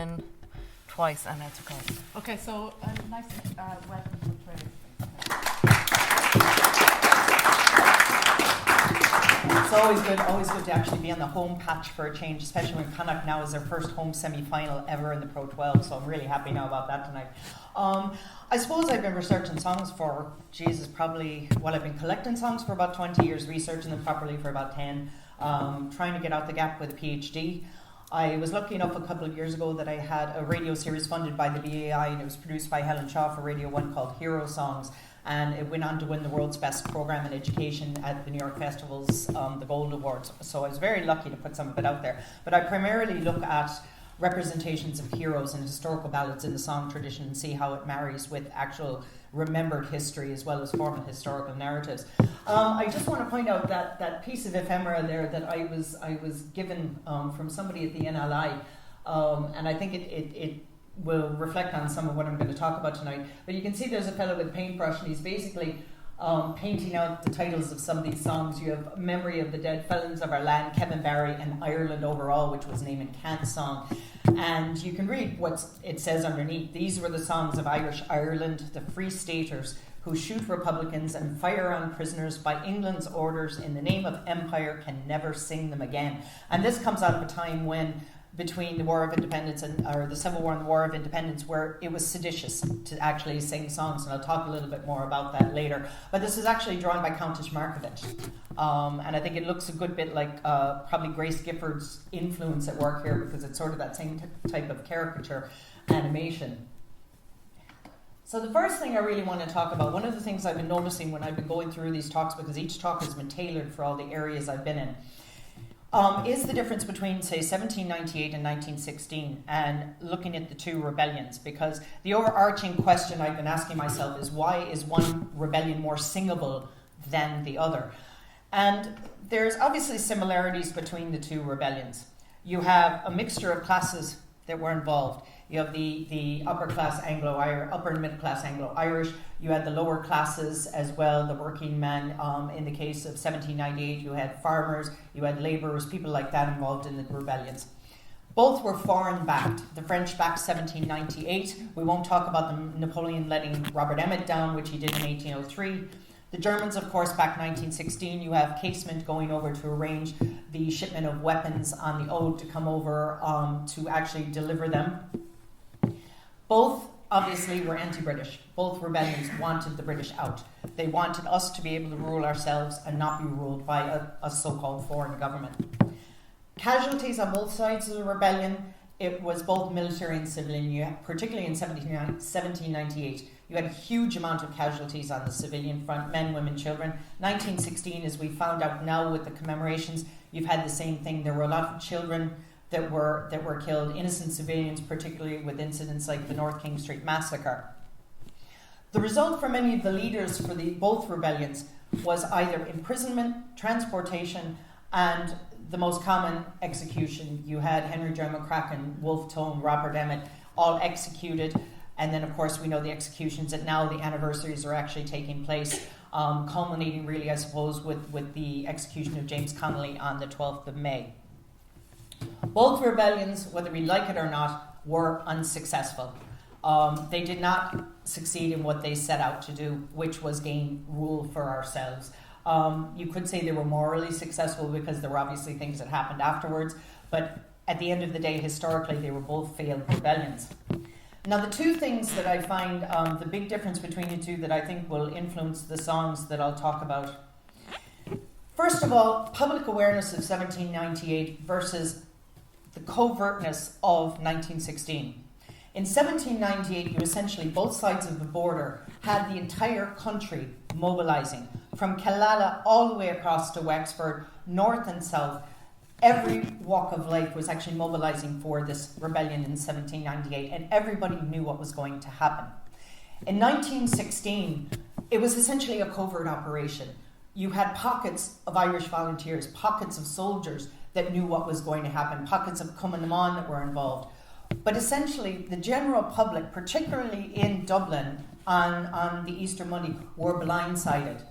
one twice, and that's okay. Okay, so nice welcome to Thérèse. It's always good to actually be on the home patch for a change, especially when Connacht now is their first home semi-final ever in the Pro 12, so I'm really happy now about that tonight. I suppose I've been researching songs for, I've been collecting songs for about 20 years, researching them properly for about 10, trying to get out the gap with a PhD. I was lucky enough a couple of years ago that I had a radio series funded by the BAI, and it was produced by Helen Shaw for Radio 1 called Hero Songs, and it went on to win the world's best program in education at the New York Festival's the Gold Awards. So I was very lucky to put some of it out there. But I primarily look at representations of heroes and historical ballads in the song tradition and see how it marries with actual remembered history as well as formal historical narratives. I just want to point out that piece of ephemera there that I was given from somebody at the NLI, and I think it will reflect on some of what I'm going to talk about tonight. But you can see there's a fellow with a paintbrush, and he's basically painting out the titles of some of these songs. You have Memory of the Dead Felons of Our Land, Kevin Barry, and Ireland Overall, which was an Eamon Cant song. And you can read what it says underneath. These were the songs of Irish Ireland, the Free Staters, who shoot Republicans and fire on prisoners by England's orders in the name of empire, can never sing them again. And this comes out of a time when, between the War of Independence or the Civil War and the War of Independence, where it was seditious to actually sing songs, and I'll talk a little bit more about that later. But this is actually drawn by Countess Markovich, and I think it looks a good bit like probably Grace Gifford's influence at work here, because it's sort of that same type of caricature animation. So the first thing I really want to talk about, one of the things I've been noticing when I've been going through these talks, because each talk has been tailored for all the areas I've been in, is the difference between, say, 1798 and 1916, and looking at the two rebellions. Because the overarching question I've been asking myself is, why is one rebellion more singable than the other? And there's obviously similarities between the two rebellions. You have a mixture of classes that were involved. You have the upper and middle class Anglo-Irish. You had the lower classes as well, the working men. In the case of 1798, you had farmers, you had labourers, people like that involved in the rebellions. Both were foreign-backed. The French backed 1798. We won't talk about Napoleon letting Robert Emmet down, which he did in 1803. The Germans, of course, back 1916, you have Casement going over to arrange the shipment of weapons on the Ode to come over to actually deliver them. Both obviously were anti-British. Both rebellions wanted the British out. They wanted us to be able to rule ourselves and not be ruled by a so-called foreign government. Casualties on both sides of the rebellion, it was both military and civilian. Particularly in 1798, you had a huge amount of casualties on the civilian front, men, women, children. 1916, as we found out now with the commemorations, you've had the same thing. There were a lot of children that were killed, innocent civilians, particularly with incidents like the North King Street massacre. The result for many of the leaders for both rebellions was either imprisonment, transportation, and the most common execution. You had Henry John McCracken, Wolfe Tone, Robert Emmet, all executed. And then, of course, we know the executions that now the anniversaries are actually taking place, culminating really, I suppose, with the execution of James Connolly on the 12th of May. Both rebellions, whether we like it or not, were unsuccessful. They did not succeed in what they set out to do, which was gain rule for ourselves. You could say they were morally successful because there were obviously things that happened afterwards, but at the end of the day, historically, they were both failed rebellions. Now, the two things that I find the big difference between the two that I think will influence the songs that I'll talk about. First of all, public awareness of 1798 versus the covertness of 1916. In 1798, you essentially, both sides of the border had the entire country mobilising. From Killala all the way across to Wexford, north and south, every walk of life was actually mobilising for this rebellion in 1798, and everybody knew what was going to happen. In 1916, it was essentially a covert operation. You had pockets of Irish volunteers, pockets of soldiers that knew what was going to happen, pockets of Cumann that were involved. But essentially, the general public, particularly in Dublin on the Easter Monday, were blindsided.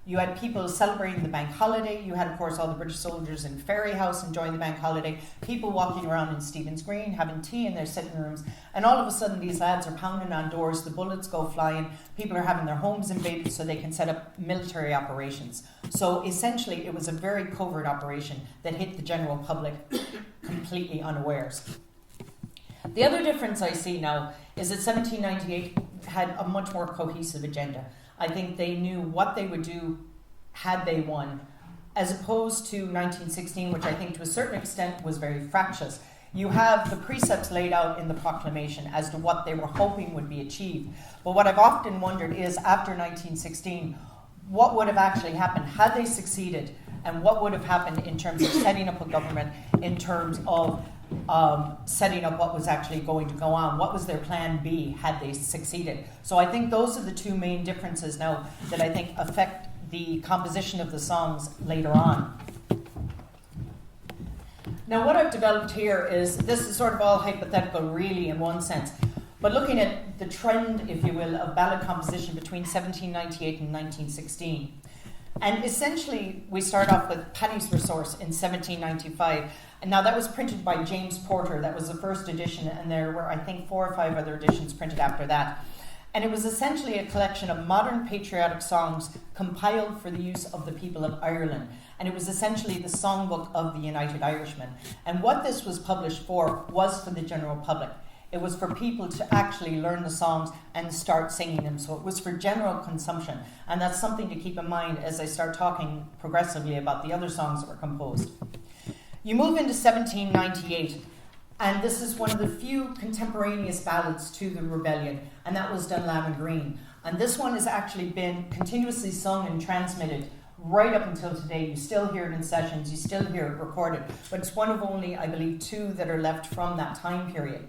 You had people celebrating the bank holiday. You had, of course, all the British soldiers in Ferry House enjoying the bank holiday. People walking around in Stephen's Green, having tea in their sitting rooms. And all of a sudden, these lads are pounding on doors. The bullets go flying. People are having their homes invaded so they can set up military operations. So essentially, it was a very covert operation that hit the general public completely unawares. The other difference I see now is that 1798 had a much more cohesive agenda. I think they knew what they would do had they won, as opposed to 1916, which I think to a certain extent was very fractious. You have the precepts laid out in the proclamation as to what they were hoping would be achieved. But what I've often wondered is, after 1916, what would have actually happened had they succeeded, and what would have happened in terms of setting up a government, in terms of setting up what was actually going to go on. What was their plan B had they succeeded? So I think those are the two main differences now that I think affect the composition of the songs later on. Now what I've developed here is, this is sort of all hypothetical really in one sense, but looking at the trend, if you will, of ballad composition between 1798 and 1916. And essentially, we start off with Paddy's Resource in 1795. And now that was printed by James Porter. That was the first edition, and there were, I think, 4 or 5 other editions printed after that. And it was essentially a collection of modern patriotic songs compiled for the use of the people of Ireland. And it was essentially the songbook of the United Irishmen. And what this was published for was for the general public. It was for people to actually learn the songs and start singing them. So it was for general consumption. And that's something to keep in mind as I start talking progressively about the other songs that were composed. You move into 1798, and this is one of the few contemporaneous ballads to the rebellion, and that was Dunlam and Green. And this one has actually been continuously sung and transmitted right up until today. You still hear it in sessions, you still hear it recorded, but it's one of only, I believe, 2 that are left from that time period.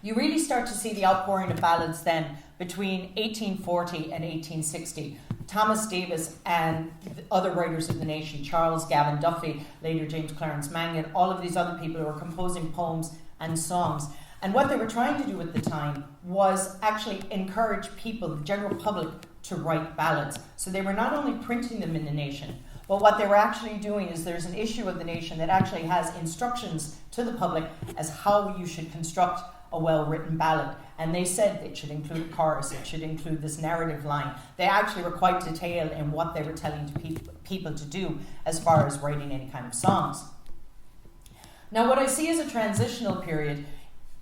You really start to see the outpouring of ballads then between 1840 and 1860. Thomas Davis and other writers of the nation, Charles Gavin Duffy, later James Clarence Mangan, all of these other people who were composing poems and songs. And what they were trying to do at the time was actually encourage people, the general public, to write ballads. So they were not only printing them in the nation, but what they were actually doing is there's an issue of the nation that actually has instructions to the public as how you should construct a well-written ballad. And they said it should include a chorus, it should include this narrative line. They actually were quite detailed in what they were telling to people to do as far as writing any kind of songs. Now what I see as a transitional period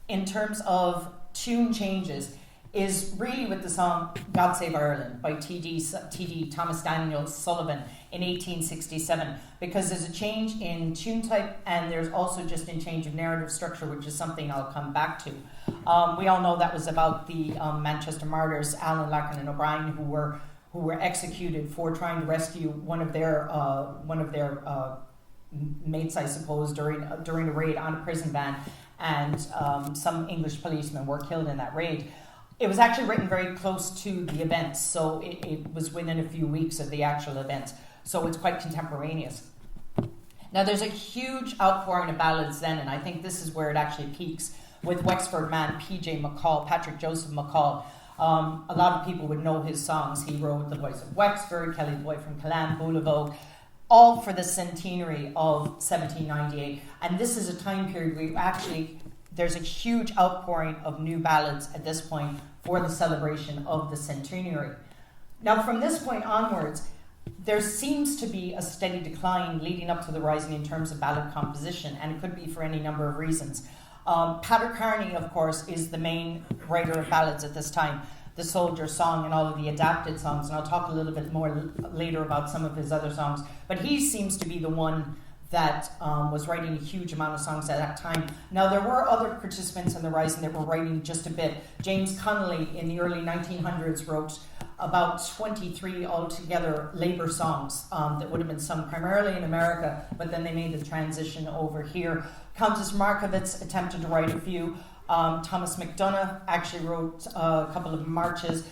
in terms of tune changes is really with the song God Save Ireland by T.D. Thomas Daniel Sullivan in 1867, because there's a change in tune type and there's also just a change of narrative structure, which is something I'll come back to. We all know that was about the Manchester martyrs, Alan, Larkin and O'Brien, who were executed for trying to rescue one of their mates, I suppose, during a raid on a prison van, and some English policemen were killed in that raid. It was actually written very close to the events, so it was within a few weeks of the actual events, so it's quite contemporaneous. Now there's a huge outpouring of ballads then, and I think this is where it actually peaks, with Wexford man P.J. McCall, Patrick Joseph McCall. A lot of people would know his songs. He wrote The Voice of Wexford, Kelly the Boy from Callan, Boulavogue, all for the centenary of 1798. And this is a time period where actually there's a huge outpouring of new ballads at this point for the celebration of the centenary. Now from this point onwards, there seems to be a steady decline leading up to the rising in terms of ballad composition, and it could be for any number of reasons. Pater Carney, of course, is the main writer of ballads at this time, the Soldier Song and all of the adapted songs, and I'll talk a little bit more later about some of his other songs, but he seems to be the one that was writing a huge amount of songs at that time. Now, there were other participants in the Rising that were writing just a bit. James Connolly in the early 1900s wrote about 23 altogether labour songs that would have been sung primarily in America, but then they made the transition over here. Countess Markovitz attempted to write a few. Thomas MacDonagh actually wrote a couple of marches.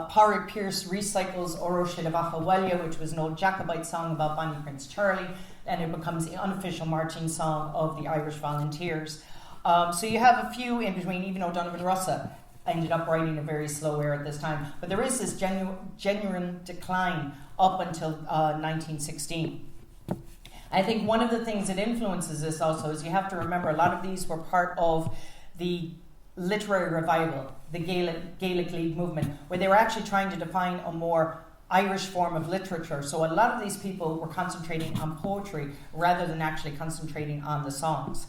Parry Pierce recycles Oro Shidavacha, which was an old Jacobite song about Bonnie Prince Charlie, and it becomes the unofficial marching song of the Irish Volunteers. So you have a few in between. Even O'Donovan Russa ended up writing a very slow air at this time. But there is this genuine decline up until 1916. I think one of the things that influences this also is you have to remember a lot of these were part of the literary revival, the Gaelic League movement, where they were actually trying to define a more Irish form of literature. So a lot of these people were concentrating on poetry rather than actually concentrating on the songs.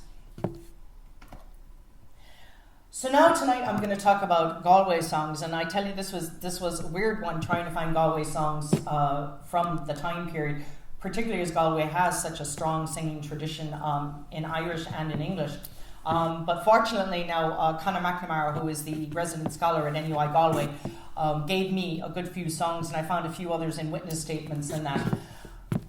So now tonight I'm going to talk about Galway songs, and I tell you this was a weird one trying to find Galway songs from the time period, particularly as Galway has such a strong singing tradition in Irish and in English. But fortunately now Conor McNamara, who is the resident scholar at NUI Galway, gave me a good few songs, and I found a few others in witness statements and that.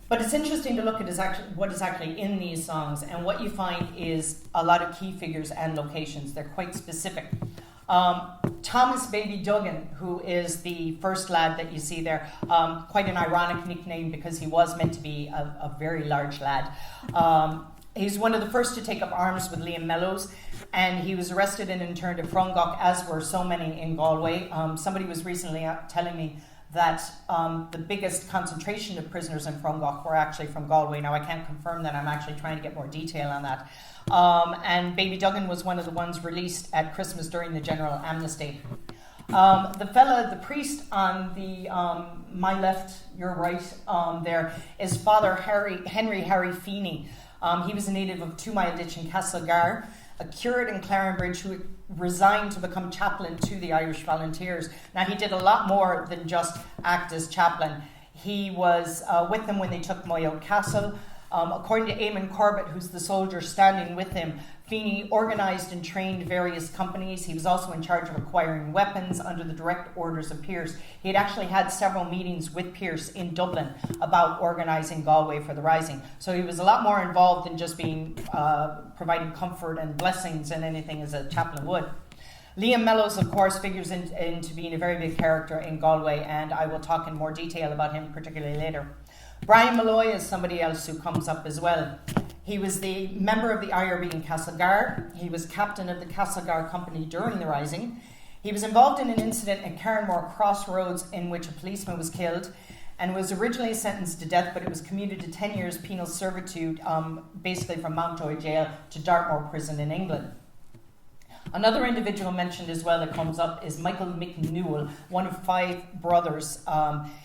But it's interesting to look at what is actually in these songs, and what you find is a lot of key figures and locations. They're quite specific. Thomas Baby Duggan, who is the first lad that you see there, quite an ironic nickname because he was meant to be a very large lad. He's one of the first to take up arms with Liam Mellows, and he was arrested and interned at Frongach, as were so many in Galway. Somebody was recently telling me that the biggest concentration of prisoners in Frongach were actually from Galway. Now, I can't confirm that. I'm actually trying to get more detail on that. And Baby Duggan was one of the ones released at Christmas during the general amnesty. The priest on the my left, your right there, is Father Henry Harry Feeney. He was a native of 2 Mile Ditch in Castlegar, a curate in Clarenbridge who resigned to become chaplain to the Irish Volunteers. Now, he did a lot more than just act as chaplain. He was with them when they took Moyo Castle. According to Eamon Corbett, who's the soldier standing with him, Feeney organised and trained various companies. He was also in charge of acquiring weapons under the direct orders of Pearse. He had actually had several meetings with Pearse in Dublin about organising Galway for the Rising. So he was a lot more involved than just being providing comfort and blessings and anything as a chaplain would. Liam Mellows, of course, figures into being a very big character in Galway, and I will talk in more detail about him particularly later. Brian Malloy is somebody else who comes up as well. He was the member of the IRB in Castlegar. He was captain of the Castlegar Company during the Rising. He was involved in an incident at Carranmore Crossroads in which a policeman was killed and was originally sentenced to death, but it was commuted to 10 years penal servitude, basically from Mountjoy Jail to Dartmoor Prison in England. Another individual mentioned as well that comes up is Michael McNewell, one of 5 brothers.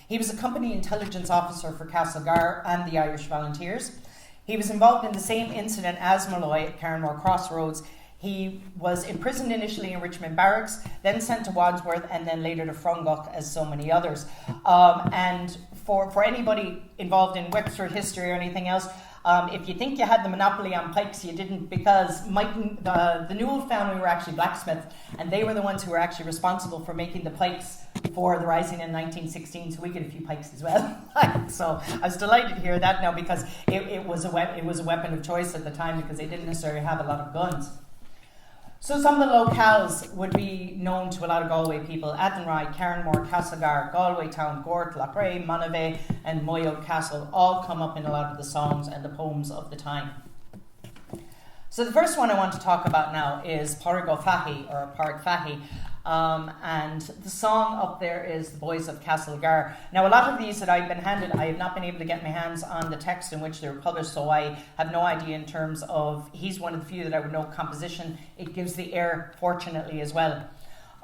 He was a company intelligence officer for Castlegar and the Irish Volunteers. He was involved in the same incident as Malloy at Carranmore Crossroads. He was imprisoned initially in Richmond Barracks, then sent to Wadsworth, and then later to Frongach, as so many others. And for anybody involved in Wexford history or anything else, if you think you had the monopoly on pikes, you didn't, because the Newell family were actually blacksmiths, and they were the ones who were actually responsible for making the pikes for the Rising in 1916, so we get a few pikes as well. So I was delighted to hear that now, because it was a weapon of choice at the time, because they didn't necessarily have a lot of guns. So some of the locales would be known to a lot of Galway people: Athenry, Carranmore, Castlegar, Galway Town, Gort, Loughrea, Monavea and Moyo Castle all come up in a lot of the songs and the poems of the time. So the first one I want to talk about now is Pádraig Ó Faithí, or Pádraig Faithí. And the song up there is The Boys of Castlegar. Now, a lot of these that I've been handed, I have not been able to get my hands on the text in which they were published, so I have no idea in terms of, he's one of the few that I would know composition. It gives the air, fortunately, as well.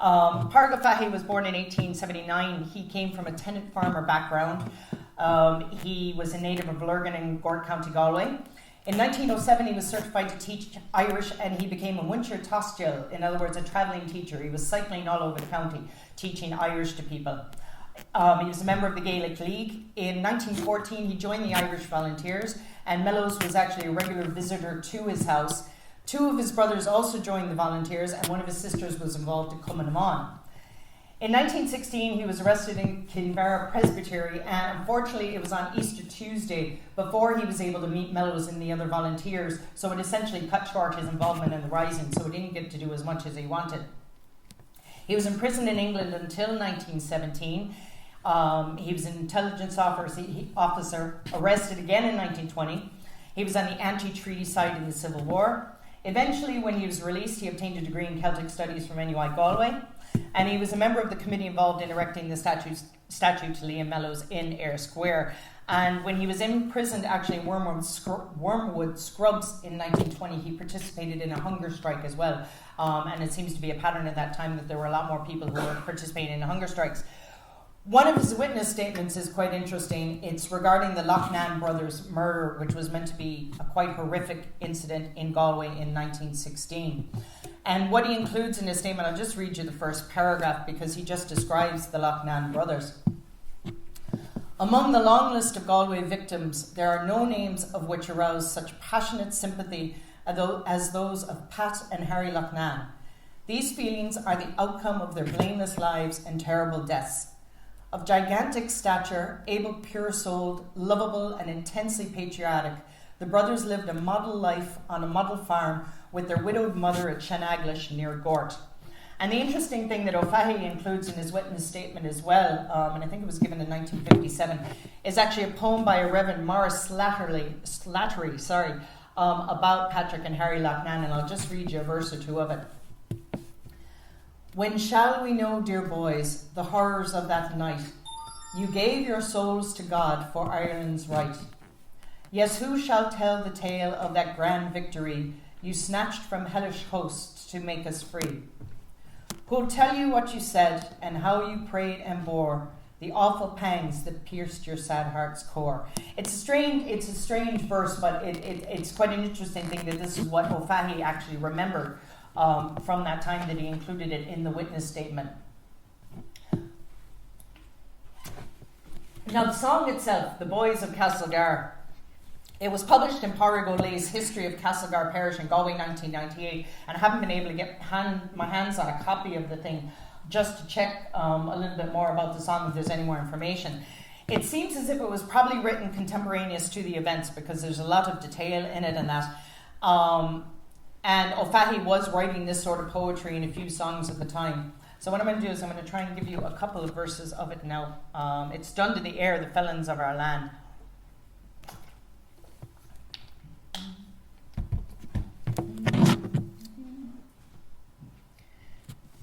Pádraig Ó Faithí was born in 1879. He came from a tenant farmer background. He was a native of Lurgan in Gort County, Galway. In 1907, he was certified to teach Irish, and he became a Muncher Tastial, in other words, a travelling teacher. He was cycling all over the county, teaching Irish to people. He was a member of the Gaelic League. In 1914, he joined the Irish Volunteers, and Mellows was actually a regular visitor to his house. 2 of his brothers also joined the Volunteers, and one of his sisters was involved in Cummin-Amon. In 1916, he was arrested in Kinvara Presbytery, and unfortunately it was on Easter Tuesday before he was able to meet Mellows and the other volunteers, so it essentially cut short his involvement in the Rising, so he didn't get to do as much as he wanted. He was imprisoned in England until 1917. He was an intelligence officer, arrested again in 1920. He was on the anti-treaty side in the Civil War. Eventually, when he was released, he obtained a degree in Celtic Studies from NUI Galway. And he was a member of the committee involved in erecting the statue to Liam Mellows in Eyre Square. And when he was imprisoned actually in Wormwood Scrubs in 1920, he participated in a hunger strike as well. And it seems to be a pattern at that time that there were a lot more people who were participating in hunger strikes. One of his witness statements is quite interesting. It's regarding the Loughnane brothers' murder, which was meant to be a quite horrific incident in Galway in 1916. And what he includes in his statement, I'll just read you the first paragraph because he just describes the Loughnane brothers. Among the long list of Galway victims, there are no names of which arouse such passionate sympathy as those of Pat and Harry Loughnane. These feelings are the outcome of their blameless lives and terrible deaths. Of gigantic stature, able, pure-souled, lovable and intensely patriotic, the brothers lived a model life on a model farm with their widowed mother at Shenaglish near Gort. And the interesting thing that O'Fahey includes in his witness statement as well, and I think it was given in 1957, is actually a poem by a Reverend Maurice Slattery, about Patrick and Harry Loughnane, and I'll just read you a verse or two of it. When shall we know, dear boys, the horrors of that night? You gave your souls to God for Ireland's right. Yes, who shall tell the tale of that grand victory you snatched from hellish hosts to make us free? Who'll tell you what you said and how you prayed and bore the awful pangs that pierced your sad heart's core? It's a strange verse, but it's quite an interesting thing that this is what O'Fahey actually remembered from that time that he included it in the witness statement. Now the song itself, The Boys of Castlegar, it was published in Pádraig O'Leigh's History of Castlegar Parish in Galway 1998, and I haven't been able to get my hands on a copy of the thing just to check a little bit more about the song if there's any more information. It seems as if it was probably written contemporaneous to the events because there's a lot of detail in it and that. And O'Fahey was writing this sort of poetry in a few songs at the time. So what I'm going to do is I'm going to try and give you a couple of verses of it now. It's done to the air, The Felons of Our Land.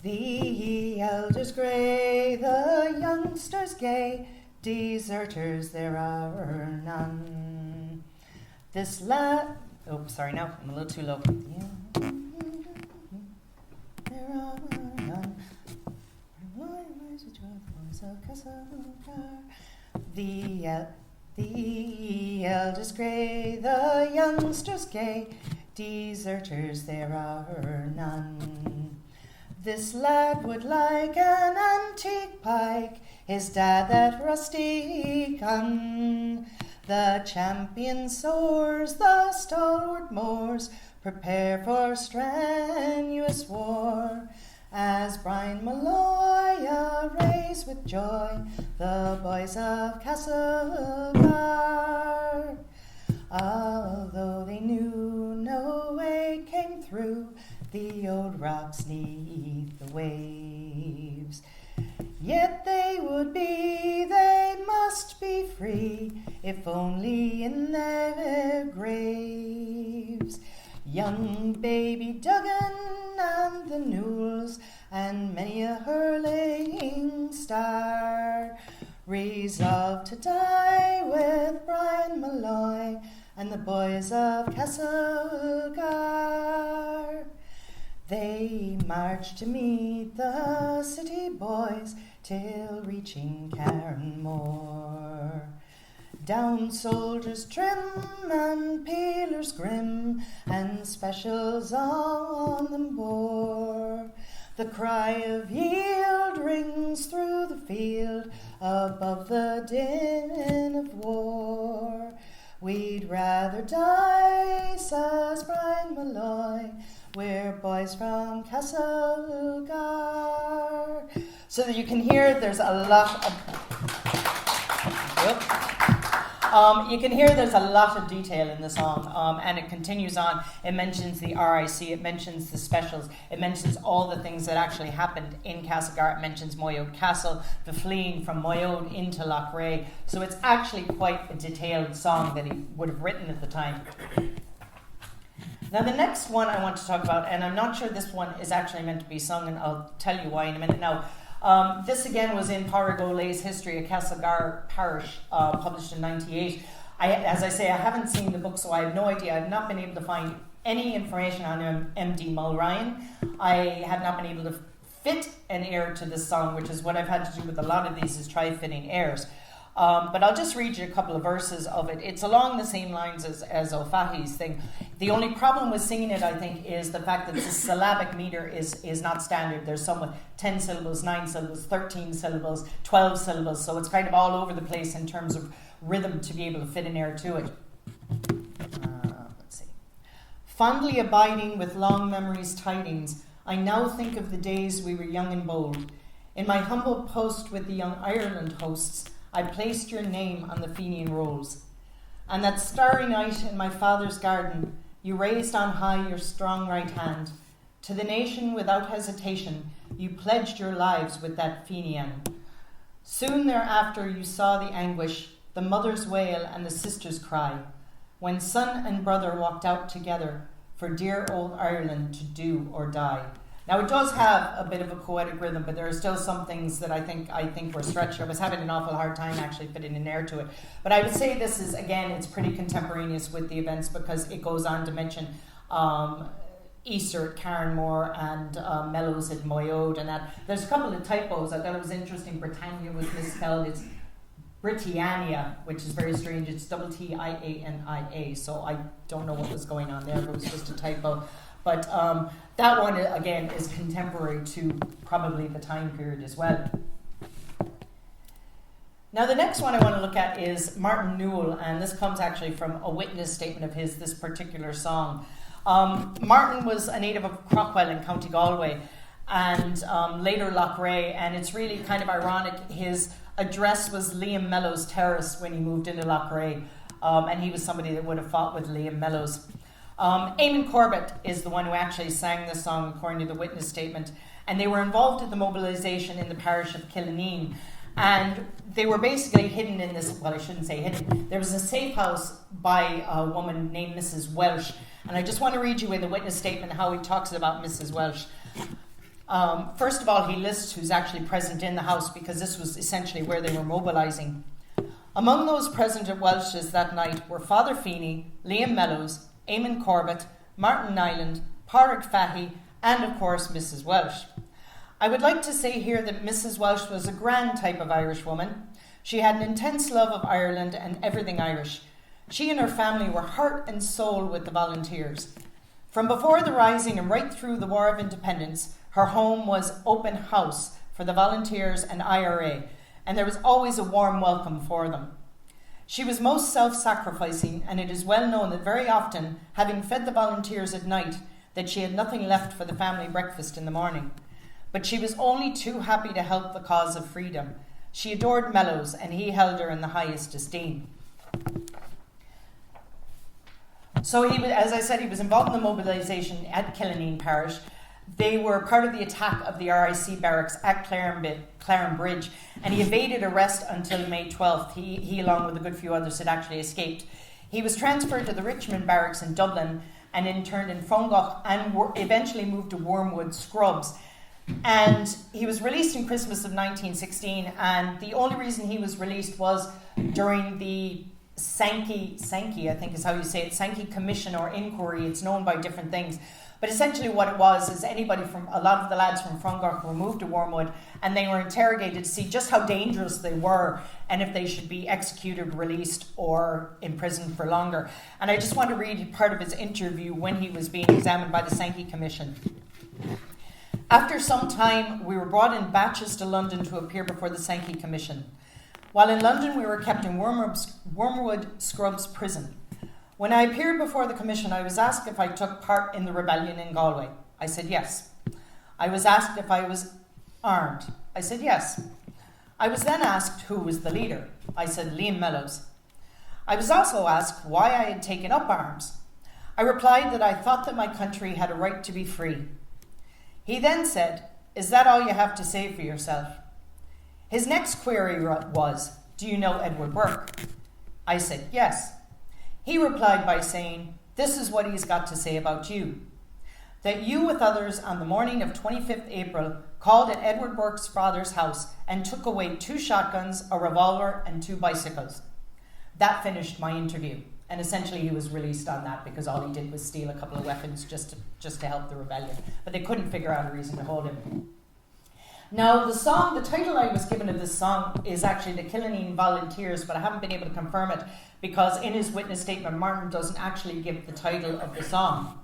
The elders grey, the youngsters gay, deserters there are none. This lad... Oh, sorry, no, I'm a little too low. There are none. The elders grey, the youngsters gay, deserters there are none. This lad would like an antique pike, his dad that rusty gun. The champion swords, the stalwart moors, prepare for strenuous war. As Brian Malloy raise with joy the boys of Castlegar. Although they knew no way came through the old rocks neath the waves, yet they must be free, if only in their graves. Young baby Duggan and the Newells, and many a hurling star, resolved to die with Brian Malloy and the boys of Castlegar. They marched to meet the city boys till reaching Carnmore. Down soldiers trim and peelers grim, and specials on them bore. The cry of yield rings through the field above the din of war. We'd rather die, says Brian Malloy, we're boys from Castlegar. So that you can hear there's a lot of... you can hear there's a lot of detail in the song, and it continues on. It mentions the RIC, it mentions the specials, it mentions all the things that actually happened in Castlegar. It mentions Moyode Castle, the fleeing from Moyode into Loughrea. So it's actually quite a detailed song that he would have written at the time. Now the next one I want to talk about, and I'm not sure this one is actually meant to be sung, and I'll tell you why in a minute now. This again was in Pádraig O'Leigh's History of Castlegar Parish, published in 98. As I say, I haven't seen the book, so I have no idea. I've not been able to find any information on MD Mulryan. I have not been able to fit an air to this song, which is what I've had to do with a lot of these, is try fitting airs. But I'll just read you a couple of verses of it. It's along the same lines as O'Fahy's thing. The only problem with singing it, I think, is the fact that the syllabic meter is not standard. There's some with 10 syllables, 9 syllables, 13 syllables, 12 syllables. So it's kind of all over the place in terms of rhythm to be able to fit an air to it. Let's see. Fondly abiding with long memories' tidings, I now think of the days we were young and bold. In my humble post with the Young Ireland hosts, I placed your name on the Fenian rolls. And that starry night in my father's garden, you raised on high your strong right hand. To the nation without hesitation, you pledged your lives with that Fenian. Soon thereafter you saw the anguish, the mother's wail and the sister's cry, when son and brother walked out together for dear old Ireland to do or die. Now it does have a bit of a poetic rhythm, but there are still some things that I think were stretched. I was having an awful hard time actually fitting an air to it. But I would say this is, again, it's pretty contemporaneous with the events, because it goes on to mention Easter at Carnmore and Mellows at Moyode and that. There's a couple of typos. I thought it was interesting. Britannia was misspelled. It's Britannia, which is very strange. It's Tiania. So I don't know what was going on there, but it was just a typo. But that one, again, is contemporary to probably the time period as well. Now, the next one I want to look at is Martin Newell, and this comes actually from a witness statement of his, this particular song. Martin was a native of Crockwell in County Galway, and later Loughrea, and it's really kind of ironic. His address was Liam Mellows Terrace when he moved into Loughrea, and he was somebody that would have fought with Liam Mellows. Eamon Corbett is the one who actually sang this song, according to the witness statement, and they were involved in the mobilisation in the parish of Killaneen, and they were basically hidden in this, well, I shouldn't say hidden, there was a safe house by a woman named Mrs. Welsh, and I just want to read you in the witness statement how he talks about Mrs. Welsh. First of all, he lists who's actually present in the house, because this was essentially where they were mobilising. Among those present at Welsh's that night were Father Feeney, Liam Mellows, Eamon Corbett, Martin Nyland, Pádraig Fahy, and of course Mrs. Welsh. I would like to say here that Mrs. Welsh was a grand type of Irish woman. She had an intense love of Ireland and everything Irish. She and her family were heart and soul with the volunteers. From before the Rising and right through the War of Independence, her home was open house for the volunteers and IRA, and there was always a warm welcome for them. She was most self-sacrificing, and it is well known that very often, having fed the volunteers at night, that she had nothing left for the family breakfast in the morning. But she was only too happy to help the cause of freedom. She adored Mellows, and he held her in the highest esteem. So he was, as I said, he was involved in the mobilisation at Killaneen Parish. They were part of the attack of the RIC barracks at Clarenbridge, and he evaded arrest until May 12th. He, along with a good few others, had actually escaped. He was transferred to the Richmond barracks in Dublin and interned in Fungal, and eventually moved to Wormwood Scrubs. And he was released in Christmas of 1916, and the only reason he was released was during the Sankey, I think is how you say it, Sankey Commission or Inquiry. It's known by different things. But essentially what it was is a lot of the lads from Fungal were moved to Wormwood, and they were interrogated to see just how dangerous they were and if they should be executed, released, or imprisoned for longer. And I just want to read part of his interview when he was being examined by the Sankey Commission. After some time, we were brought in batches to London to appear before the Sankey Commission. While in London, we were kept in Wormwood Scrubs prison. When I appeared before the commission, I was asked if I took part in the rebellion in Galway. I said yes. I was asked if I was armed. I said yes. I was then asked who was the leader. I said Liam Mellows. I was also asked why I had taken up arms. I replied that I thought that my country had a right to be free. He then said, "Is that all you have to say for yourself?" His next query was, "Do you know Edward Burke?" I said yes. He replied by saying, This is what he's got to say about you. That you with others on the morning of 25th April called at Edward Burke's father's house and took away 2 shotguns, a revolver and 2 bicycles. That finished my interview. And essentially he was released on that because all he did was steal a couple of weapons just to help the rebellion. But they couldn't figure out a reason to hold him. Now the title I was given of this song is actually the Killineen Volunteers, but I haven't been able to confirm it because in his witness statement Martin doesn't actually give the title of the song.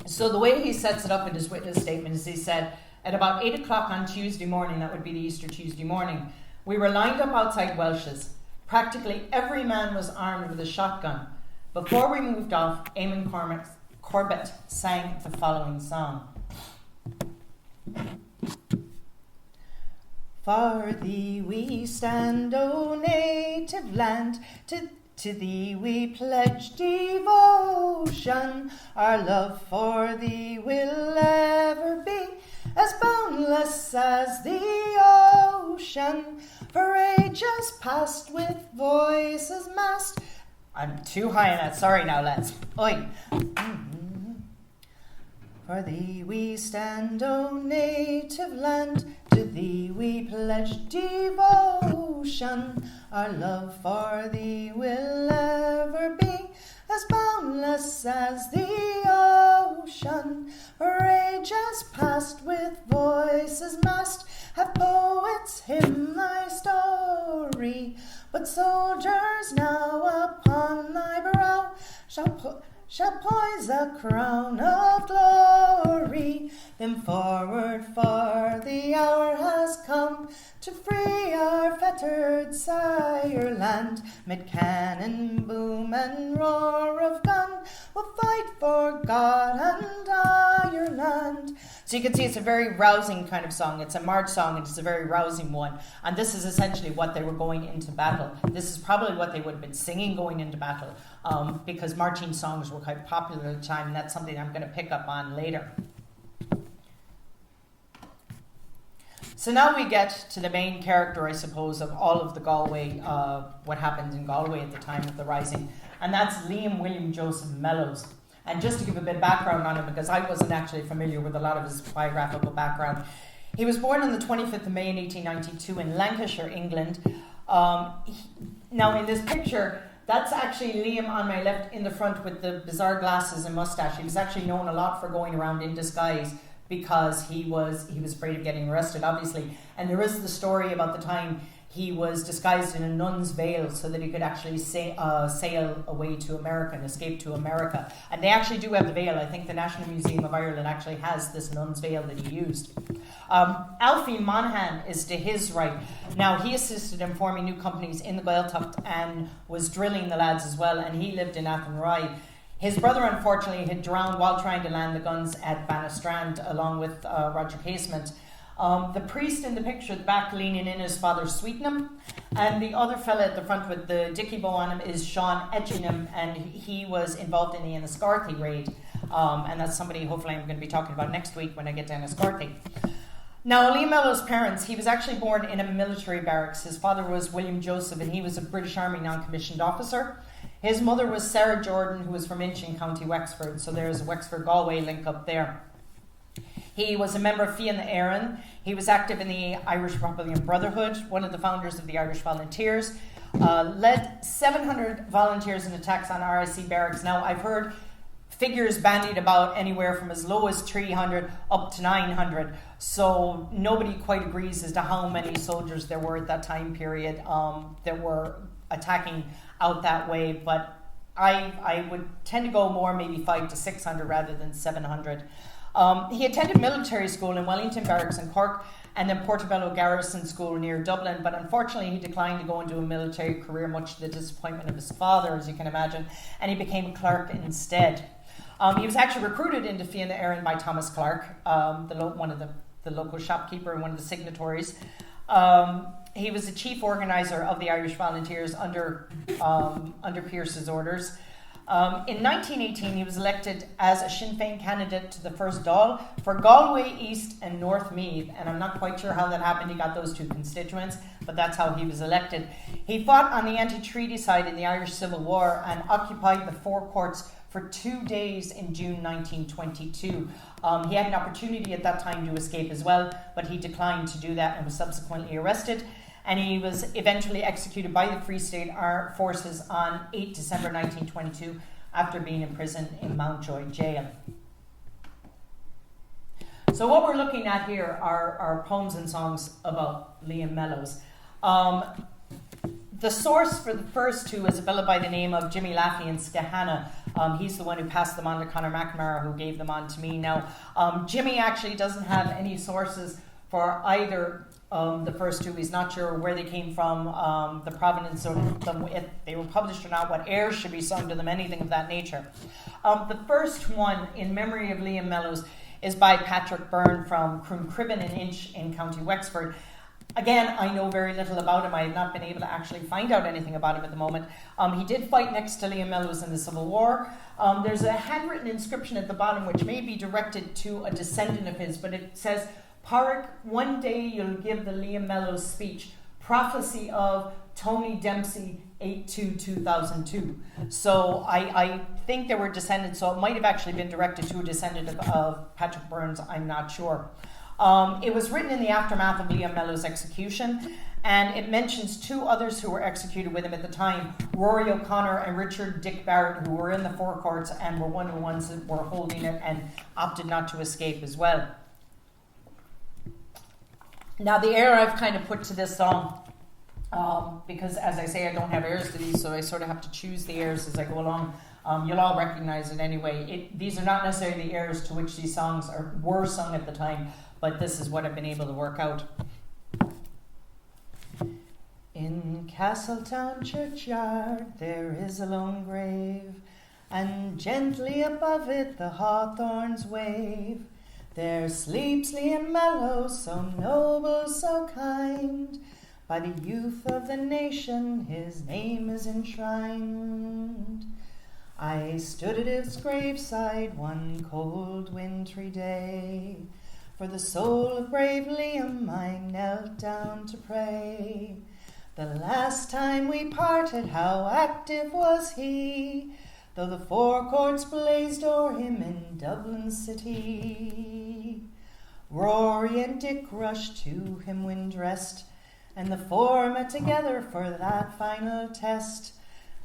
So the way he sets it up in his witness statement is he said, at about 8 o'clock on Tuesday morning, that would be the Easter Tuesday morning, we were lined up outside Welsh's. Practically every man was armed with a shotgun. Before we moved off, Eamon Corbett sang the following song. For thee we stand, O native land, to thee we pledge devotion. Our love for thee will ever be as boundless as the ocean. For ages past with voices massed. I'm too high on that. Sorry now, lads. Oi. For thee we stand, O native land. To thee we pledge devotion. Our love for thee will ever be as boundless as the ocean. For ages past with voices massed have poets hymned thy story. But soldiers now upon thy brow shall poise a crown of glory. Then forward, for the hour has come to free our fettered sire land. Mid cannon boom and roar of gun, we'll fight for God and Ireland. So you can see it's a very rousing kind of song. It's a march song and it's a very rousing one. And this is essentially what they were going into battle. This is probably what they would have been singing going into battle because marching songs were quite popular at the time, and that's something I'm going to pick up on later. So now we get to the main character, I suppose, of all of the Galway, what happened in Galway at the time of the Rising, and that's Liam William Joseph Mellows. And just to give a bit of background on him, because I wasn't actually familiar with a lot of his biographical background, he was born on the 25th of May in 1892 in Lancashire, England. Now in this picture, that's actually Liam on my left in the front with the bizarre glasses and moustache. He was actually known a lot for going around in disguise because he was afraid of getting arrested, obviously. And there is the story about the time he was disguised in a nun's veil so that he could actually sail away to America and escape to America. And they actually do have the veil. I think the National Museum of Ireland actually has this nun's veil that he used. Alfie Monaghan is to his right. Now, he assisted in forming new companies in the Gaeltacht and was drilling the lads as well, and he lived in Athenry. His brother, unfortunately, had drowned while trying to land the guns at Bannostrand, along with Roger Casement. The priest in the picture at the back leaning in is Father Sweetenham, and the other fella at the front with the dicky bow on him is Sean Etchingham, and he was involved in the Enniscorthy raid, and that's somebody hopefully I'm going to be talking about next week when I get to Enniscorthy. Now, Liam Mellow's parents, he was actually born in a military barracks. His father was William Joseph, and he was a British Army non-commissioned officer. His mother was Sarah Jordan, who was from Inchin, County Wexford, so there's a Wexford-Galway link up there. He was a member of Fianna Éireann. He was active in the Irish Republican Brotherhood, one of the founders of the Irish Volunteers, led 700 volunteers in attacks on RIC barracks. Now, I've heard figures bandied about anywhere from as low as 300 up to 900, so nobody quite agrees as to how many soldiers there were at that time period that were attacking out that way, but I would tend to go more maybe 500 to 600 rather than 700. He attended military school in Wellington Barracks in Cork and then Portobello Garrison School near Dublin, but unfortunately he declined to go into a military career, much to the disappointment of his father, as you can imagine, and he became a clerk instead. He was actually recruited into Fianna Éireann by Thomas Clark, one of the local shopkeeper and one of the signatories. He was the chief organiser of the Irish Volunteers under Pearse's orders. In 1918, he was elected as a Sinn Féin candidate to the first Dáil for Galway, East and North Meath, and I'm not quite sure how that happened. He got those two constituents, but that's how he was elected. He fought on the anti-treaty side in the Irish Civil War and occupied the Four Courts for 2 days in June 1922. He had an opportunity at that time to escape as well, but he declined to do that and was subsequently arrested. And he was eventually executed by the Free State Armed Forces on 8 December 1922 after being imprisoned in Mountjoy Jail. So what we're looking at here are poems and songs about Liam Mellows. The source for the first two is a fellow by the name of Jimmy Laffey in Skahana. He's the one who passed them on to Conor McNamara, who gave them on to me. Now, Jimmy actually doesn't have any sources for either the first two. He's not sure where they came from, the provenance of them, if they were published or not, what airs should be sung to them, anything of that nature. The first one, in memory of Liam Mellows, is by Patrick Byrne from Crooncribbin and Inch in County Wexford. Again, I know very little about him. I have not been able to actually find out anything about him at the moment. He did fight next to Liam Mellows in the Civil War. There's a handwritten inscription at the bottom which may be directed to a descendant of his, but it says, "Pádraig, one day you'll give the Liam Mellows speech, prophecy of Tony Dempsey, 8/2/2002. So I think there were descendants, so it might have actually been directed to a descendant of Patrick Burns, I'm not sure. It was written in the aftermath of Liam Mellows' execution, and it mentions two others who were executed with him at the time, Rory O'Connor and Richard Dick Barrett, who were in the Four Courts and were one of the ones that were holding it and opted not to escape as well. Now, the air I've kind of put to this song, because as I say, I don't have airs to these, so I sort of have to choose the airs as I go along. You'll all recognize it anyway. These are not necessarily the airs to which these songs were sung at the time, but this is what I've been able to work out. In Castletown churchyard there is a lone grave, and gently above it the hawthorns wave. There sleeps Liam Mellows, so noble, so kind. By the youth of the nation his name is enshrined. I stood at his graveside one cold wintry day. For the soul of brave Liam I knelt down to pray. The last time we parted, how active was he, though the Four Courts blazed o'er him in Dublin city. Rory and Dick rushed to him when dressed, and the four met together for that final test.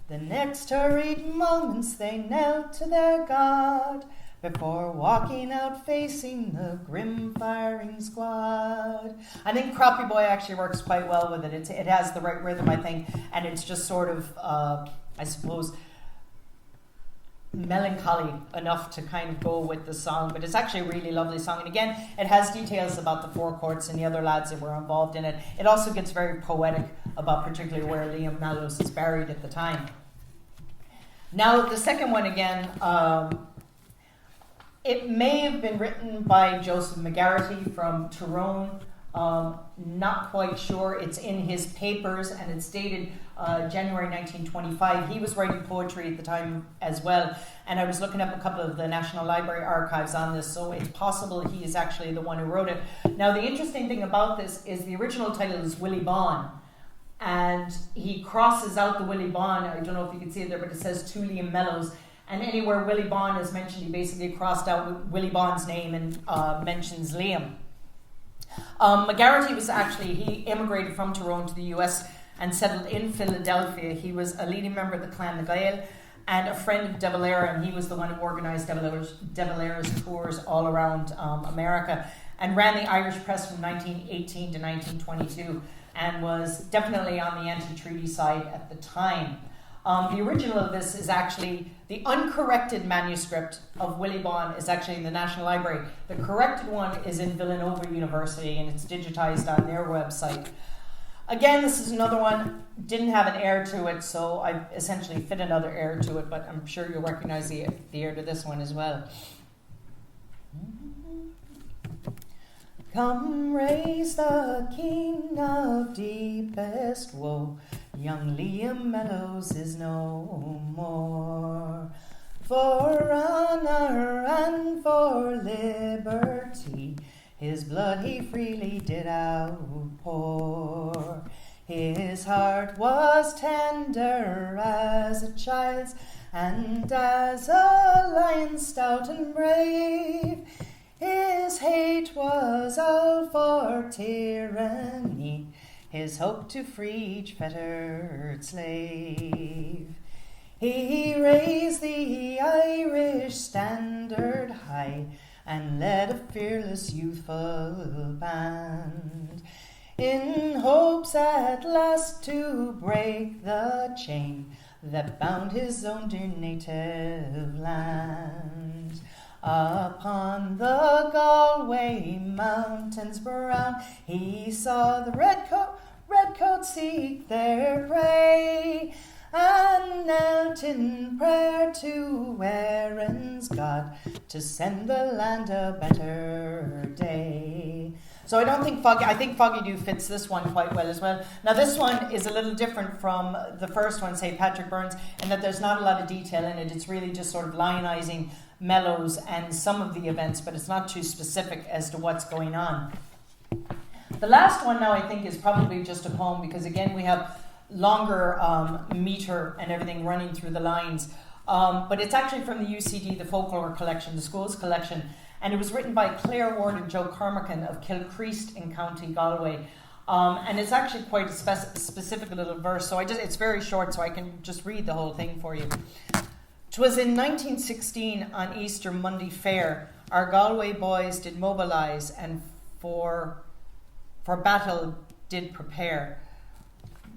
The next hurried moments they knelt to their God, before walking out facing the grim firing squad. I think Crappie Boy actually works quite well with it. It has the right rhythm, I think, and it's just sort of, I suppose, melancholy enough to kind of go with the song, but it's actually a really lovely song. And again, it has details about the Four Courts and the other lads that were involved in it. It also gets very poetic about particularly where Liam Mellows is buried at the time. Now, the second one again, it may have been written by Joseph McGarrity from Tyrone. Not quite sure. It's in his papers and it's dated January 1925. He was writing poetry at the time as well, and I was looking up a couple of the National Library archives on this, so it's possible he is actually the one who wrote it. Now, the interesting thing about this is the original title is Willie Bawn, and he crosses out the Willie Bawn. I don't know if you can see it there, but it says to Liam Mellows. And anywhere Willie Bawn is mentioned, he basically crossed out Willie Bawn's name and mentions Liam. McGarrity was actually, he immigrated from Tyrone to the US and settled in Philadelphia. He was a leading member of the Clan na Gael and a friend of De Valera, and he was the one who organised De Valera's tours all around America and ran the Irish press from 1918 to 1922 and was definitely on the anti-treaty side at the time. The original of this is actually, the uncorrected manuscript of Willie Bawn is actually in the National Library. The corrected one is in Villanova University and it's digitized on their website. Again, this is another one, didn't have an air to it, so I essentially fit another air to it, but I'm sure you'll recognize the air to this one as well. Come raise the King of deepest woe. young Liam Mellows is no more. For honour and for liberty, his blood he freely did outpour. His heart was tender as a child's, and as a lion stout and brave. His hate was all for tyranny, his hope to free each fettered slave. He raised the Irish standard high, and led a fearless youthful band, in hopes at last to break the chain that bound his own dear native land. Upon the Galway mountains brown, he saw the redcoats seek their prey, and knelt in prayer to Erin's God to send the land a better day. So I think Foggy Dew fits this one quite well as well. Now this one is a little different from the first one, say Patrick Burns, in that there's not a lot of detail in it. It's really just sort of lionising Mellows and some of the events, but it's not too specific as to what's going on. The last one now I think is probably just a poem, because again we have longer metre and everything running through the lines. But it's actually from the UCD, the Folklore Collection, the school's collection. And it was written by Claire Ward and Joe Cormacan of Kilcreast in County Galway. And it's actually quite a specific little verse. So it's very short, so I can just read the whole thing for you. 'Twas in 1916 on Easter Monday fair, our Galway boys did mobilise and for battle did prepare.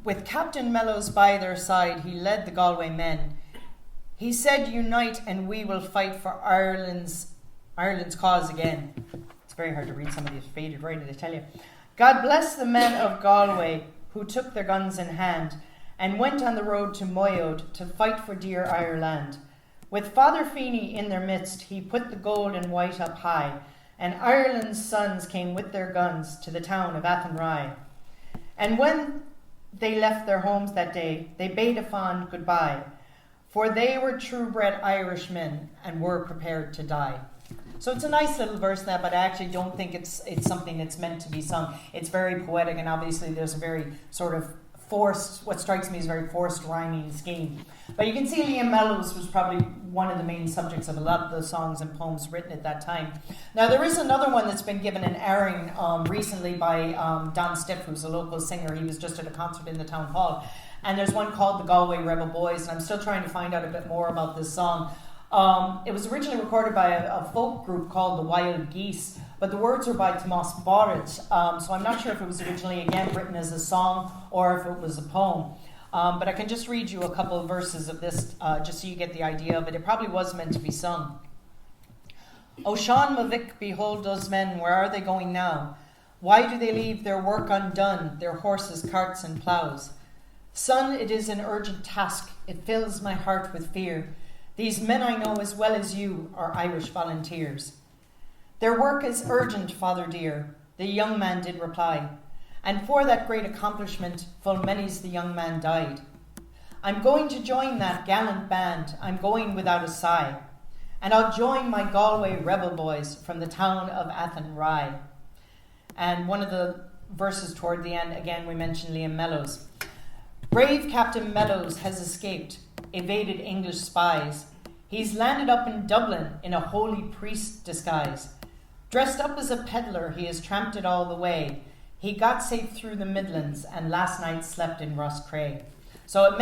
With Captain Mellows by their side, he led the Galway men. He said, "Unite and we will fight for Ireland's cause again." It's very hard to read some of these faded writing, I tell you. God bless the men of Galway who took their guns in hand and went on the road to Moyode to fight for dear Ireland. With Father Feeney in their midst, he put the gold and white up high, and Ireland's sons came with their guns to the town of Athenry. And when they left their homes that day, they bade a fond goodbye, for they were true-bred Irishmen and were prepared to die. So it's a nice little verse there, but I actually don't think it's something that's meant to be sung. It's very poetic, and obviously there's a very sort of forced, what strikes me as very forced rhyming scheme. But you can see Liam Mellows was probably one of the main subjects of a lot of the songs and poems written at that time. Now there is another one that's been given an airing recently by Don Stiff, who's a local singer. He was just at a concert in the town hall. And there's one called The Galway Rebel Boys, and I'm still trying to find out a bit more about this song. It was originally recorded by a folk group called the Wild Geese, but the words are by Tomas Borich, so I'm not sure if it was originally, again, written as a song or if it was a poem. But I can just read you a couple of verses of this, just so you get the idea of it. It probably was meant to be sung. "O Sean Mavic, behold those men, where are they going now? Why do they leave their work undone, their horses, carts and ploughs? Son, it is an urgent task, it fills my heart with fear. These men I know as well as you are Irish volunteers. Their work is urgent, Father dear," the young man did reply, "and for that great accomplishment full many's the young man died. I'm going to join that gallant band, I'm going without a sigh, and I'll join my Galway rebel boys from the town of Athenry." And one of the verses toward the end, again we mentioned Liam Mellows. "Brave Captain Mellows has escaped, evaded English spies. He's landed up in Dublin in a holy priest disguise. Dressed up as a peddler, he has tramped it all the way. He got safe through the Midlands and last night slept in Rosscray." So it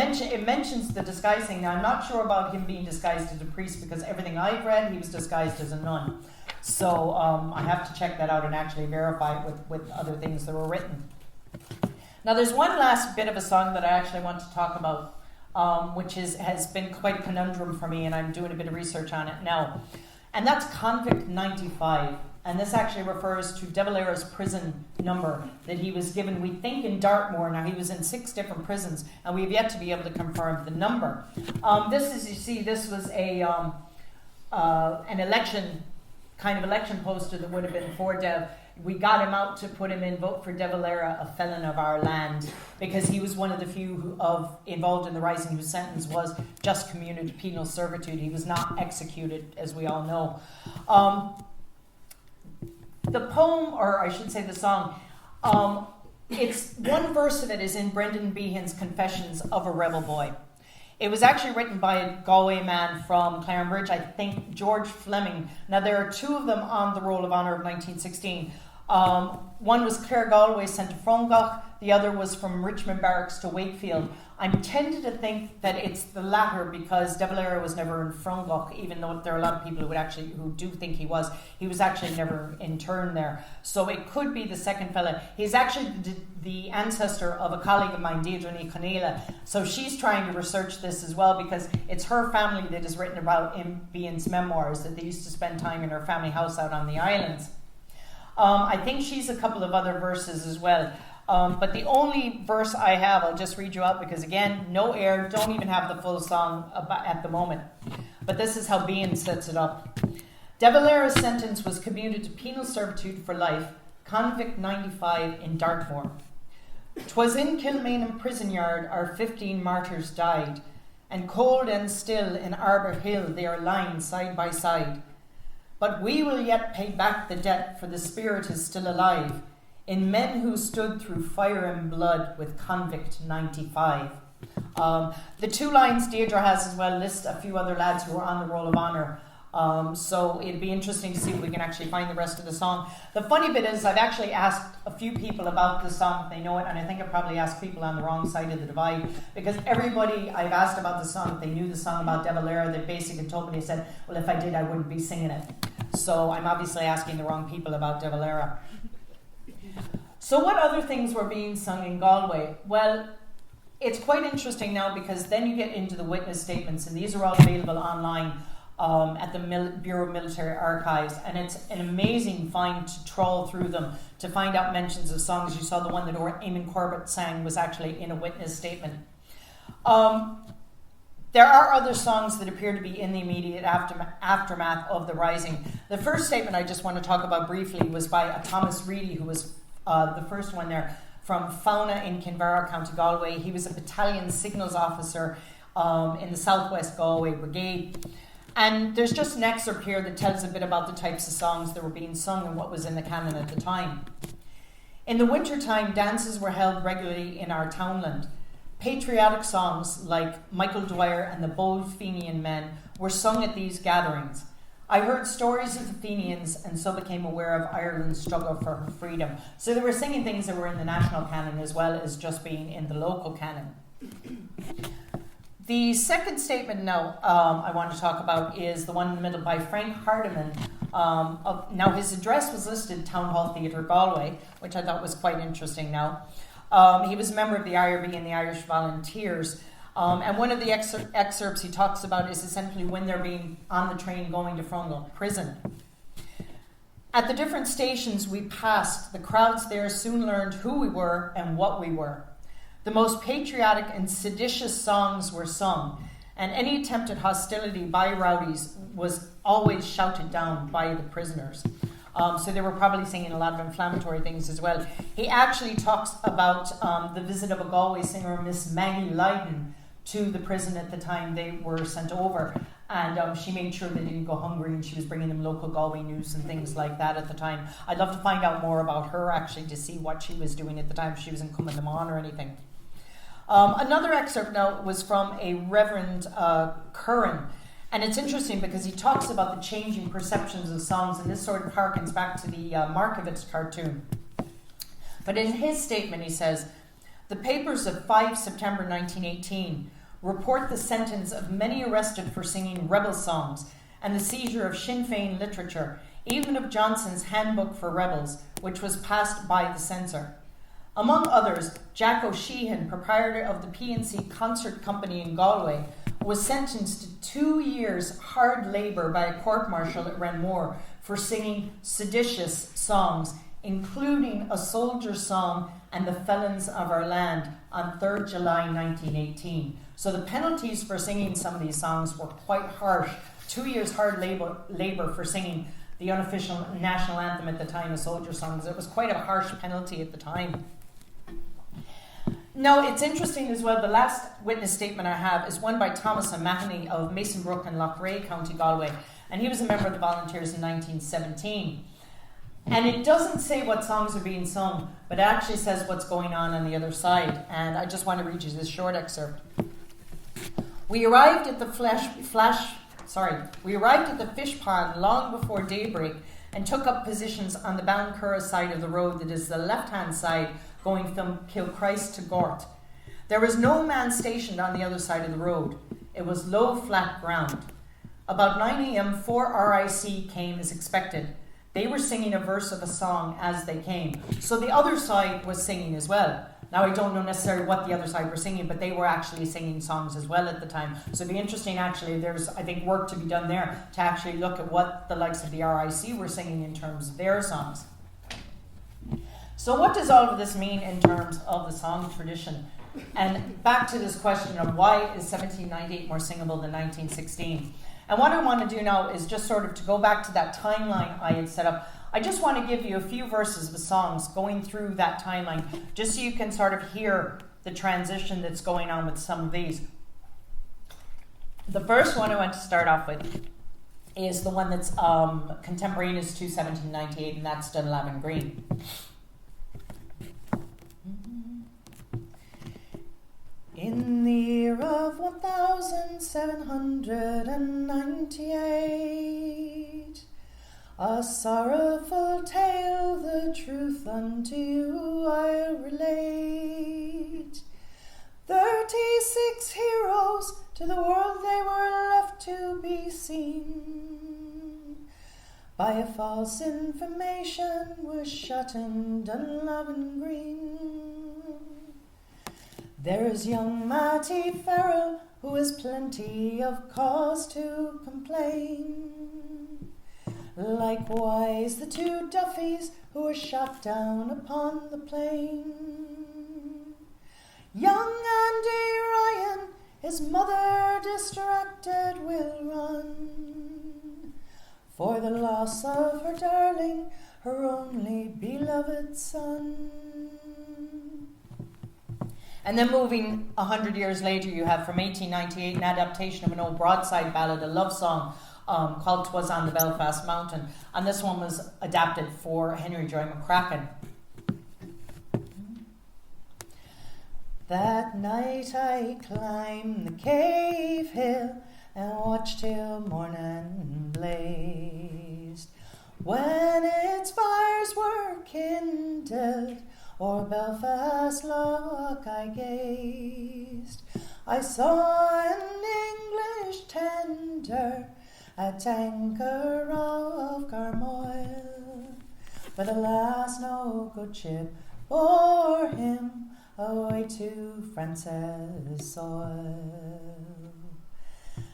mentions the disguising. Now I'm not sure about him being disguised as a priest, because everything I've read, he was disguised as a nun. So I have to check that out and actually verify it with other things that were written. Now there's one last bit of a song that I actually want to talk about, which has been quite a conundrum for me, and I'm doing a bit of research on it now. And that's Convict 95. And this actually refers to De Valera's prison number that he was given, we think, in Dartmoor. Now, he was in 6 different prisons, and we've yet to be able to confirm the number. This was an election kind of election poster that would have been for Dev. We got him out to put him in, vote for De Valera, a felon of our land, because he was one of the few involved in the rising whose sentence was just commuted to penal servitude. He was not executed, as we all know. The poem, or I should say the song, it's one verse of it is in Brendan Behan's Confessions of a Rebel Boy. It was actually written by a Galway man from Clarenbridge, I think George Fleming. Now, there are two of them on the Roll of Honour of 1916. One was Clare Galway sent to Frongach, the other was from Richmond Barracks to Wakefield. I'm tempted to think that it's the latter because De Valera was never in Frongach, even though there are a lot of people who do think he was. He was actually never interned there. So it could be the second fella. He's actually the ancestor of a colleague of mine, Deirdre Ní Connéile. So she's trying to research this as well because it's her family that is written about in Behan's memoirs, that they used to spend time in her family house out on the islands. I think she's a couple of other verses as well. But the only verse I have, I'll just read you out because, again, no air, don't even have the full song at the moment. But this is how Behan sets it up. De Valera's sentence was commuted to penal servitude for life, convict 95 in Dartmoor. 'Twas in Kilmainham prison yard our 15 martyrs died, and cold and still in Arbour Hill they are lying side by side. But we will yet pay back the debt, for the spirit is still alive, in men who stood through fire and blood with convict 95. The two lines Deirdre has as well list a few other lads who were on the Roll of Honour. So it'd be interesting to see if we can actually find the rest of the song. The funny bit is I've actually asked a few people about the song if they know it, and I think I probably asked people on the wrong side of the divide, because everybody I've asked about the song, if they knew the song about De Valera, they basically told me, they said, well, if I did, I wouldn't be singing it. So I'm obviously asking the wrong people about De Valera. So what other things were being sung in Galway? Well, it's quite interesting now because then you get into the witness statements, and these are all available online at the Bureau of Military Archives, and it's an amazing find to trawl through them to find out mentions of songs. You saw the one that Eamon Corbett sang was actually in a witness statement. There are other songs that appear to be in the immediate aftermath of the Rising. The first statement I just want to talk about briefly was by Thomas Reilly, who was the first one there, from Fauna in Kinvara, County Galway. He was a battalion signals officer in the Southwest Galway Brigade. And there's just an excerpt here that tells a bit about the types of songs that were being sung and what was in the canon at the time. In the wintertime, dances were held regularly in our townland. Patriotic songs like Michael Dwyer and the Bold Fenian Men were sung at these gatherings. I heard stories of the Fenians and so became aware of Ireland's struggle for her freedom. So they were singing things that were in the national canon as well as just being in the local canon. The second statement now I want to talk about is the one in the middle by Frank Hardiman. Now his address was listed Town Hall Theatre Galway, which I thought was quite interesting now. He was a member of the IRB and the Irish Volunteers. And one of the excerpts he talks about is essentially when they're being on the train going to Frongall prison. At the different stations we passed, the crowds there soon learned who we were and what we were. The most patriotic and seditious songs were sung, and any attempt at hostility by rowdies was always shouted down by the prisoners. So they were probably singing a lot of inflammatory things as well. He actually talks about the visit of a Galway singer, Miss Maggie Lydon, to the prison at the time they were sent over. And she made sure they didn't go hungry, and she was bringing them local Galway news and things like that at the time. I'd love to find out more about her, actually, to see what she was doing at the time, if she was in Cumann them on or anything. Another excerpt now was from a Reverend Curran. And it's interesting because he talks about the changing perceptions of songs, and this sort of harkens back to the Markovitz cartoon. But in his statement, he says, the papers of 5 September 1918 report the sentence of many arrested for singing rebel songs and the seizure of Sinn Féin literature, even of Johnson's Handbook for Rebels, which was passed by the censor. Among others, Jack O'Sheehan, proprietor of the P&C Concert Company in Galway, was sentenced to 2 years hard labour by a court-martial at Renmore for singing seditious songs, including a soldier's song and the Felons of Our Land on 3rd July 1918. So the penalties for singing some of these songs were quite harsh. 2 years hard labour for singing the unofficial national anthem at the time of soldier songs. It was quite a harsh penalty at the time. Now, it's interesting as well, the last witness statement I have is one by Thomas O'Mahony of Masonbrook in Loughrea, County Galway, and he was a member of the Volunteers in 1917. And it doesn't say what songs are being sung, but it actually says what's going on the other side. And I just want to read you this short excerpt. We arrived at the fish pond long before daybreak and took up positions on the Ballincurra side of the road, that is the left-hand side, going from Kilchrist to Gort. There was no man stationed on the other side of the road. It was low, flat ground. About 9 a.m, 4 RIC came as expected. They were singing a verse of a song as they came. So the other side was singing as well. Now, I don't know necessarily what the other side were singing, but they were actually singing songs as well at the time. So it'd be interesting, actually, there's, I think, work to be done there to actually look at what the likes of the RIC were singing in terms of their songs. So what does all of this mean in terms of the song tradition? And back to this question of why is 1798 more singable than 1916? And what I want to do now is just sort of to go back to that timeline I had set up. I just want to give you a few verses of songs going through that timeline, just so you can sort of hear the transition that's going on with some of these. The first one I want to start off with is the one that's contemporaneous to 1798, and that's Dunlavin Green. In the year of 1798, a sorrowful tale, the truth unto you I'll relate. 36 heroes to the world they were left to be seen. By a false information was shut in Dunlavin Green. There is young Matty Farrell, who has plenty of cause to complain. Likewise the 2 Duffys, who were shot down upon the plain. Young Andy Ryan, his mother distracted will run, for the loss of her darling, her only beloved son. And then moving 100 years later, you have from 1898 an adaptation of an old broadside ballad, a love song called 'Twas on the Belfast Mountain. And this one was adapted for Henry Joy McCracken. That night I climbed the cave hill and watched till morning blazed. When its fires were kindled, o'er Belfast loch I gazed. I saw an English tender at anchor of Garmoil, but alas no good ship bore him away to France's soil.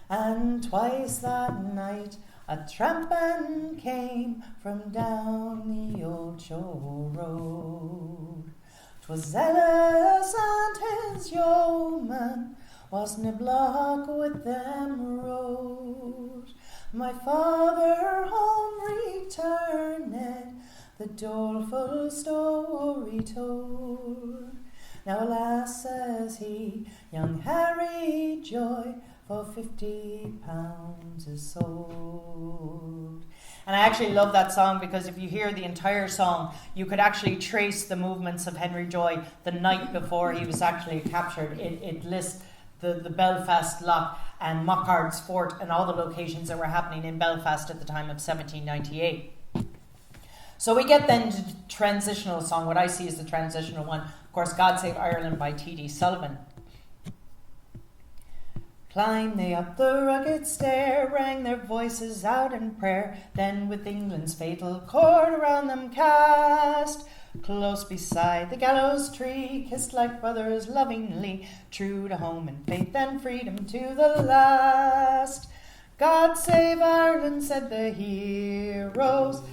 And twice that night a trampin' came from down the old shore road. 'Twas Ellis and his yeoman was Niblock with them rode. My father home returned, the doleful story told. Now alas, says he, young Harry Joy for £50 is sold. And I actually love that song because if you hear the entire song, you could actually trace the movements of Henry Joy the night before he was actually captured. It lists the Belfast Loch and Mockard's Fort and all the locations that were happening in Belfast at the time of 1798. So we get then to the transitional song, what I see as the transitional one. Of course, God Save Ireland by T.D. Sullivan. Climb they up the rugged stair, rang their voices out in prayer, then with England's fatal cord around them cast. Close beside the gallows tree, kissed like brothers lovingly, true to home and faith and freedom to the last. God save Ireland, said the heroes,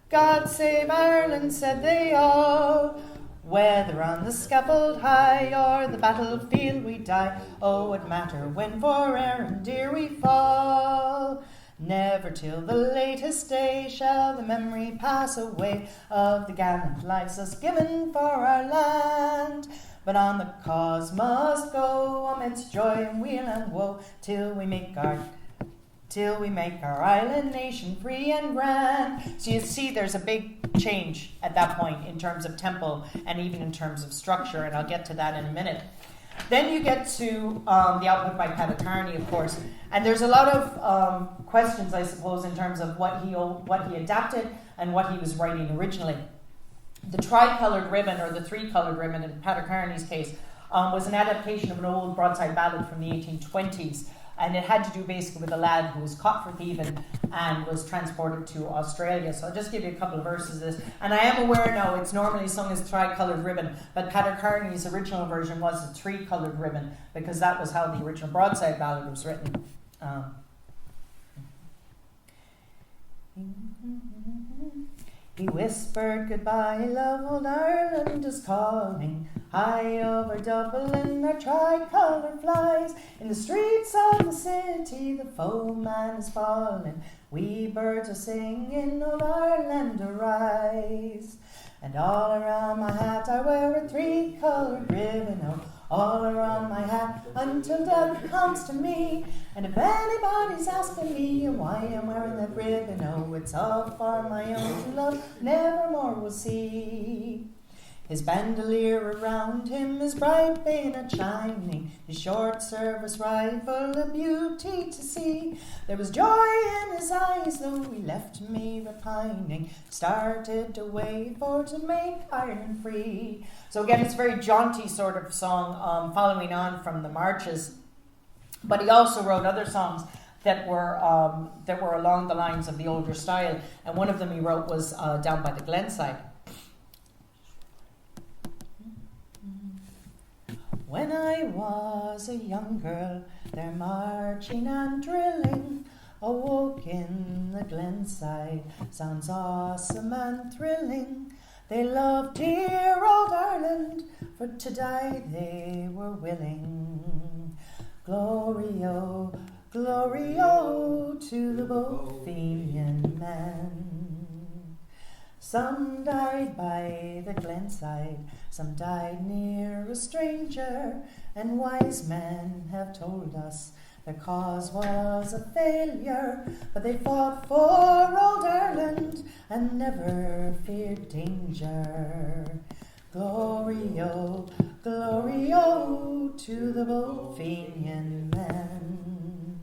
God save Ireland, said they all. Whether on the scaffold high or the battlefield we die, oh, what matter when for Erin dear we fall. Never till the latest day shall the memory pass away of the gallant lives us given for our land. But on the cause must go amidst joy and weal and woe till we make our island nation free and grand. So you see there's a big change at that point in terms of tempo and even in terms of structure, and I'll get to that in a minute. Then you get to the output by Patacarney, of course, and there's a lot of questions, I suppose, in terms of what he adapted and what he was writing originally. The tri-coloured ribbon, or the three-coloured ribbon in Patacarney's case, was an adaptation of an old broadside ballad from the 1820s, and it had to do basically with a lad who was caught for thieving and was transported to Australia. So I'll just give you a couple of verses of this. And I am aware now it's normally sung as tri-coloured ribbon, but Patacarney's original version was a three-coloured ribbon because that was how the original broadside ballad was written. He whispered, "Goodbye, love, old Ireland is calling. High over Dublin our tricolour flies. In the streets of the city the foeman is falling. We birds are singing, old Ireland arise. And all around my hat I wear a three-coloured ribbon, oh, all around my hat until death comes to me. And if anybody's asking me why I'm wearing that ribbon, oh, it's all for my own true love, nevermore will see. His bandolier around him, his bright bayonet shining, his short service rifle a beauty to see. There was joy in his eyes, though he left me repining, started away for to make Ireland free." So again, it's a very jaunty sort of song, following on from the marches. But he also wrote other songs that were along the lines of the older style, and one of them he wrote was down by the glenside. When I was a young girl, their marching and drilling awoke in the glenside, sounds awesome and thrilling. They loved dear old Ireland, for to die they were willing. Glory, oh, to the Bothenian men. Some died by the glenside, some died near a stranger, and wise men have told us their cause was a failure, but they fought for old Ireland and never feared danger. Glory, oh, to the Bothenian men.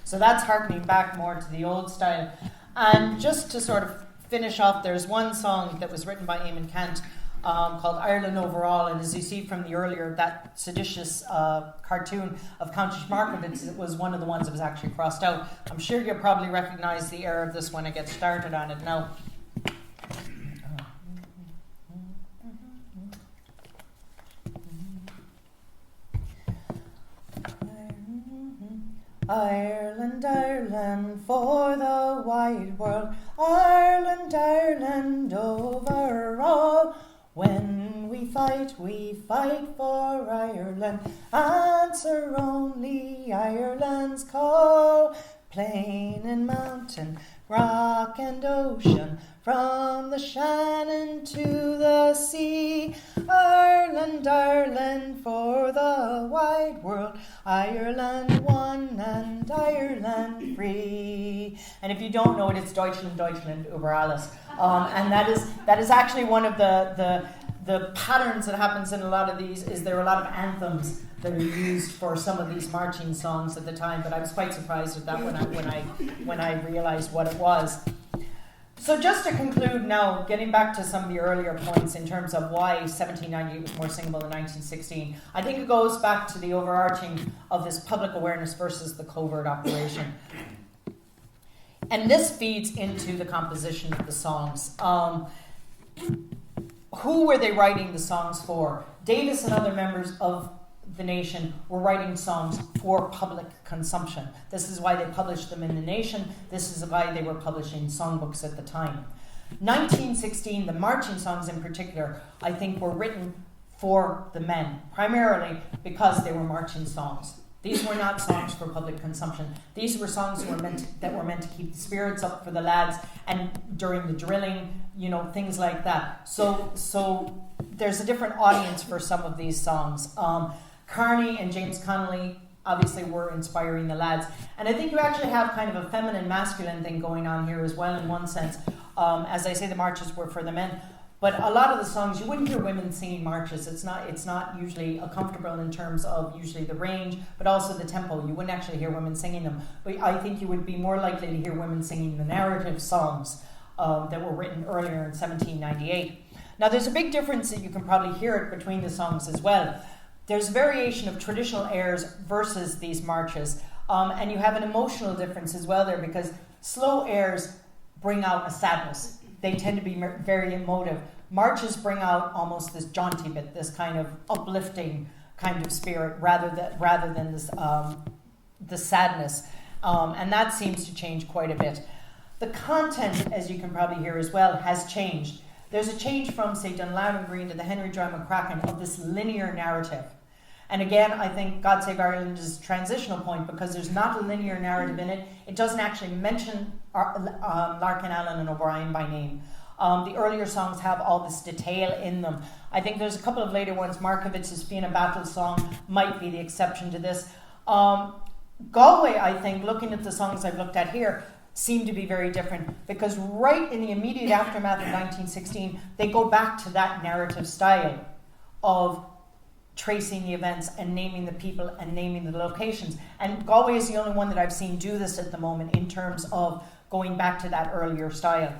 So that's harkening back more to the old style. And just to sort of finish off, there's one song that was written by Eamon Cant called Ireland Overall, and as you see from the earlier, that seditious cartoon of Count Markovitz, it was one of the ones that was actually crossed out. I'm sure you'll probably recognise the air of this when I get started on it now. Ireland, Ireland, for the wide world, Ireland, Ireland, over all. When we fight for Ireland, answer only Ireland's call. Plain and mountain, rock and ocean, from the Shannon to the sea. Ireland, Ireland, for the wide world, Ireland one and Ireland free. And if you don't know it, it's Deutschland, Deutschland über alles. And that is actually one of the patterns that happens in a lot of these. Is there are a lot of anthems that are used for some of these marching songs at the time, but I was quite surprised at that when I realised what it was. So just to conclude now, getting back to some of the earlier points in terms of why 1798 was more singable than 1916, I think it goes back to the overarching of this public awareness versus the covert operation. And this feeds into the composition of the songs. Who were they writing the songs for? Davis and other members of the Nation were writing songs for public consumption. This is why they published them in the Nation. This is why they were publishing songbooks at the time. 1916, the marching songs in particular, I think were written for the men, primarily because they were marching songs. These were not songs for public consumption. These were songs that were meant to keep the spirits up for the lads and during the drilling, things like that. So there's a different audience for some of these songs. Carney and James Connolly obviously were inspiring the lads. And I think you actually have kind of a feminine masculine thing going on here as well in one sense. As I say, the marches were for the men. But a lot of the songs, you wouldn't hear women singing marches. It's not usually comfortable in terms of usually the range, but also the tempo. You wouldn't actually hear women singing them. But I think you would be more likely to hear women singing the narrative songs that were written earlier in 1798. Now, there's a big difference that you can probably hear it between the songs as well. There's variation of traditional airs versus these marches. And you have an emotional difference as well there, because slow airs bring out a sadness. They tend to be very emotive. Marches bring out almost this jaunty bit, this kind of uplifting kind of spirit, rather than this the sadness, and that seems to change quite a bit. The content, as you can probably hear as well, has changed. There's a change from, say, Dunloughlin Green to the Henry Dry McCracken of this linear narrative. And again, I think God Save Ireland is a transitional point because there's not a linear narrative in it. It doesn't actually mention Larkin, Allen and O'Brien by name. The earlier songs have all this detail in them. I think there's a couple of later ones. Markovitz's Fianna Battle song might be the exception to this. Galway, I think, looking at the songs I've looked at here, seem to be very different because right in the immediate aftermath of 1916, they go back to that narrative style of tracing the events and naming the people and naming the locations. And Galway is the only one that I've seen do this at the moment in terms of going back to that earlier style.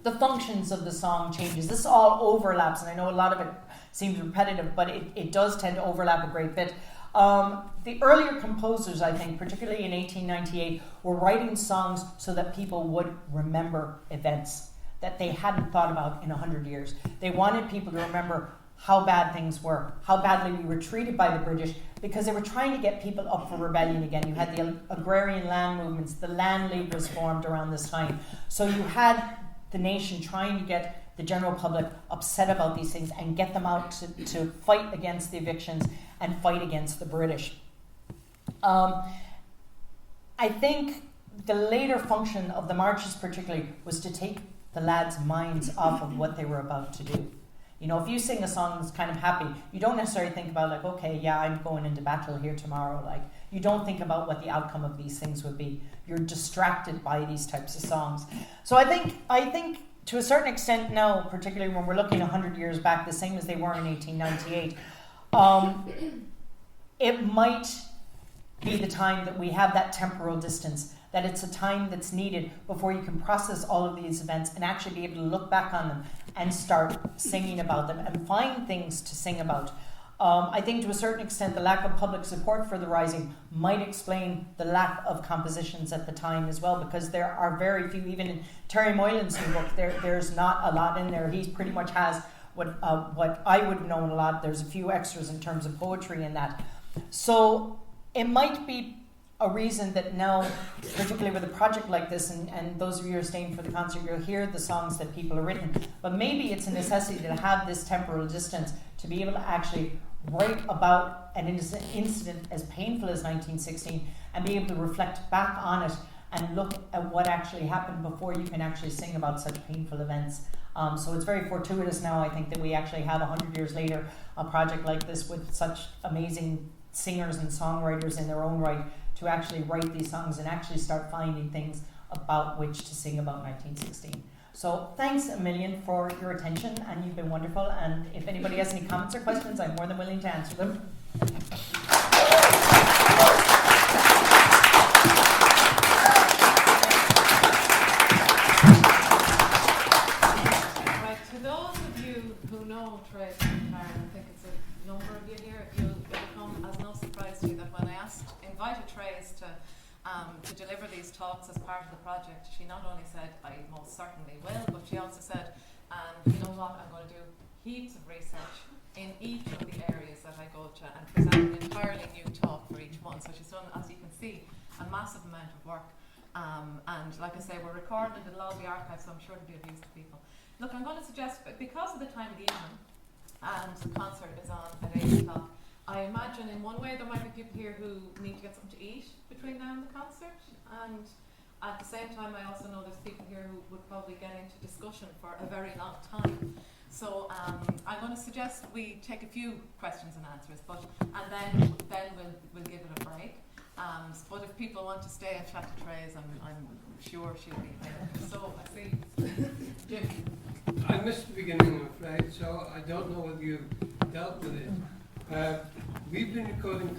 The functions of the song changes. This all overlaps, and I know a lot of it seems repetitive, but it does tend to overlap a great bit. The earlier composers, I think, particularly in 1898, were writing songs so that people would remember events that they hadn't thought about in 100 years. They wanted people to remember how bad things were, how badly we were treated by the British, because they were trying to get people up for rebellion again. You had the agrarian land movements, the Land League was formed around this time. So you had the nation trying to get the general public upset about these things and get them out to fight against the evictions and fight against the British. I think the later function of the marches particularly was to take the lads' minds off of what they were about to do. If you sing a song that's kind of happy, you don't necessarily think about like, okay, yeah, I'm going into battle here tomorrow. Like, you don't think about what the outcome of these things would be. You're distracted by these types of songs. So I think to a certain extent now, particularly when we're looking 100 years back, the same as they were in 1898, it might be the time that we have that temporal distance, that it's a time that's needed before you can process all of these events and actually be able to look back on them and start singing about them and find things to sing about. I think to a certain extent the lack of public support for the Rising might explain the lack of compositions at the time as well, because there are very few, even in Terry Moylan's new book, there's not a lot in there. He pretty much has what I would have known a lot. There's a few extras in terms of poetry in that. So it might be a reason that now, particularly with a project like this, and those of you who are staying for the concert, you'll hear the songs that people have written, but maybe it's a necessity to have this temporal distance to be able to actually write about an incident as painful as 1916 and be able to reflect back on it and look at what actually happened before you can actually sing about such painful events. So it's very fortuitous now, I think, that we actually have 100 years later a project like this with such amazing singers and songwriters in their own right to actually write these songs and actually start finding things about which to sing about 1916. So thanks a million for your attention, and you've been wonderful. And if anybody has any comments or questions, I'm more than willing to answer them. Right, to those of you who know Thérèse McIntyre, I think it's a number of you here, it'll come as no surprise to you that when I invited Thérèse to deliver these talks as part of the project, she not only said, I most certainly will, but she also said, you know what, I'm going to do heaps of research in each of the areas that I go to and present an entirely new talk for each one. So she's done, as you can see, a massive amount of work. And like I say, we're recording it, it'll all be archived, so I'm sure it'll be of use to people. Look, I'm going to suggest, because of the time of the evening, and the concert is on at 8 o'clock, I imagine in one way there might be people here who need to get something to eat between now and the concert, and at the same time I also know there's people here who would probably get into discussion for a very long time. So I'm going to suggest we take a few questions and answers, and then we'll give it a break. But if people want to stay and chat to Thérèse, I'm sure she'll be there. So I see Jim. I missed the beginning, I'm afraid, so I don't know whether you've dealt with it. We've been recording